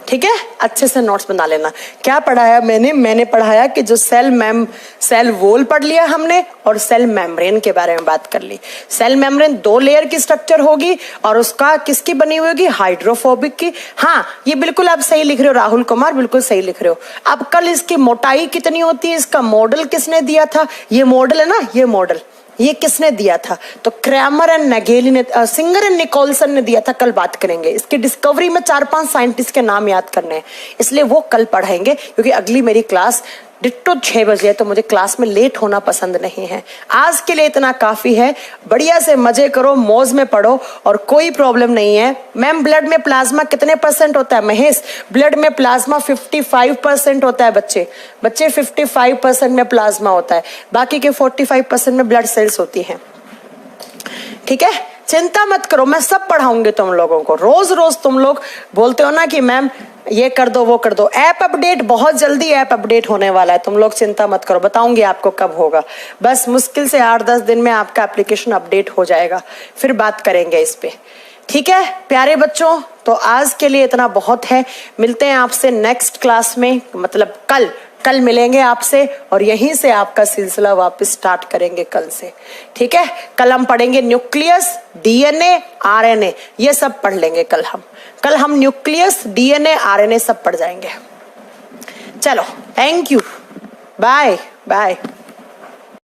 ठीक है, अच्छे से नोट्स बना लेना। क्या पढ़ाया मैंने पढ़ाया कि जो सेल वॉल पढ़ लिया हमने, और सेल मेम्ब्रेन के बारे में बात कर ली। सेल मेम्ब्रेन 2 लेयर की स्ट्रक्चर होगी, और उसका किसकी बनी हुई होगी? हाइड्रोफोबिक की। हाँ, ये बिल्कुल आप सही लिख रहे हो राहुल कुमार, बिल्कुल सही लिख रहे हो। अब कल इसकी मोटाई कितनी होती है, इसका मॉडल किसने दिया था? ये मॉडल है ना, ये मॉडल ये किसने दिया था? तो क्रैमर एंड नगेली ने, सिंगर एंड निकोलसन ने दिया था। कल बात करेंगे इसकी डिस्कवरी में 4-5 साइंटिस्ट के नाम याद करने हैं, इसलिए वो कल पढ़ाएंगे, क्योंकि अगली मेरी क्लास डिट्टो 6 बजे है, तो मुझे क्लास में लेट होना पसंद नहीं है। आज के लिए इतना काफी है, बढ़िया से मजे करो, मौज में पढ़ो, और कोई प्रॉब्लम नहीं है। मैम ब्लड में प्लाज्मा कितने % होता है? महेश, ब्लड में प्लाज्मा 55% होता है। बच्चे 55% में प्लाज्मा होता है, बाकी के 45% में ब्लड सेल्स होती हैं। ठीक है, चिंता मत करो, मैं सब पढ़ाऊंगी तुम लोगों को। रोज रोज तुम लोग बोलते हो ना कि मैम ये कर दो वो कर दो। ऐप अपडेट, बहुत जल्दी ऐप अपडेट होने वाला है, तुम लोग चिंता मत करो, बताऊंगी आपको कब होगा। बस मुश्किल से 8-10 दिन में आपका एप्लीकेशन अपडेट हो जाएगा, फिर बात करेंगे इस पे। ठीक है प्यारे बच्चों, तो आज के लिए इतना बहुत है। मिलते हैं आपसे नेक्स्ट क्लास में, मतलब कल मिलेंगे आपसे, और यहीं से आपका सिलसिला वापस स्टार्ट करेंगे कल से। ठीक है, कल हम पढ़ेंगे न्यूक्लियस, डीएनए, आरएनए, ये सब पढ़ लेंगे कल हम न्यूक्लियस, डीएनए, आरएनए सब पढ़ जाएंगे। चलो, थैंक यू, बाय बाय।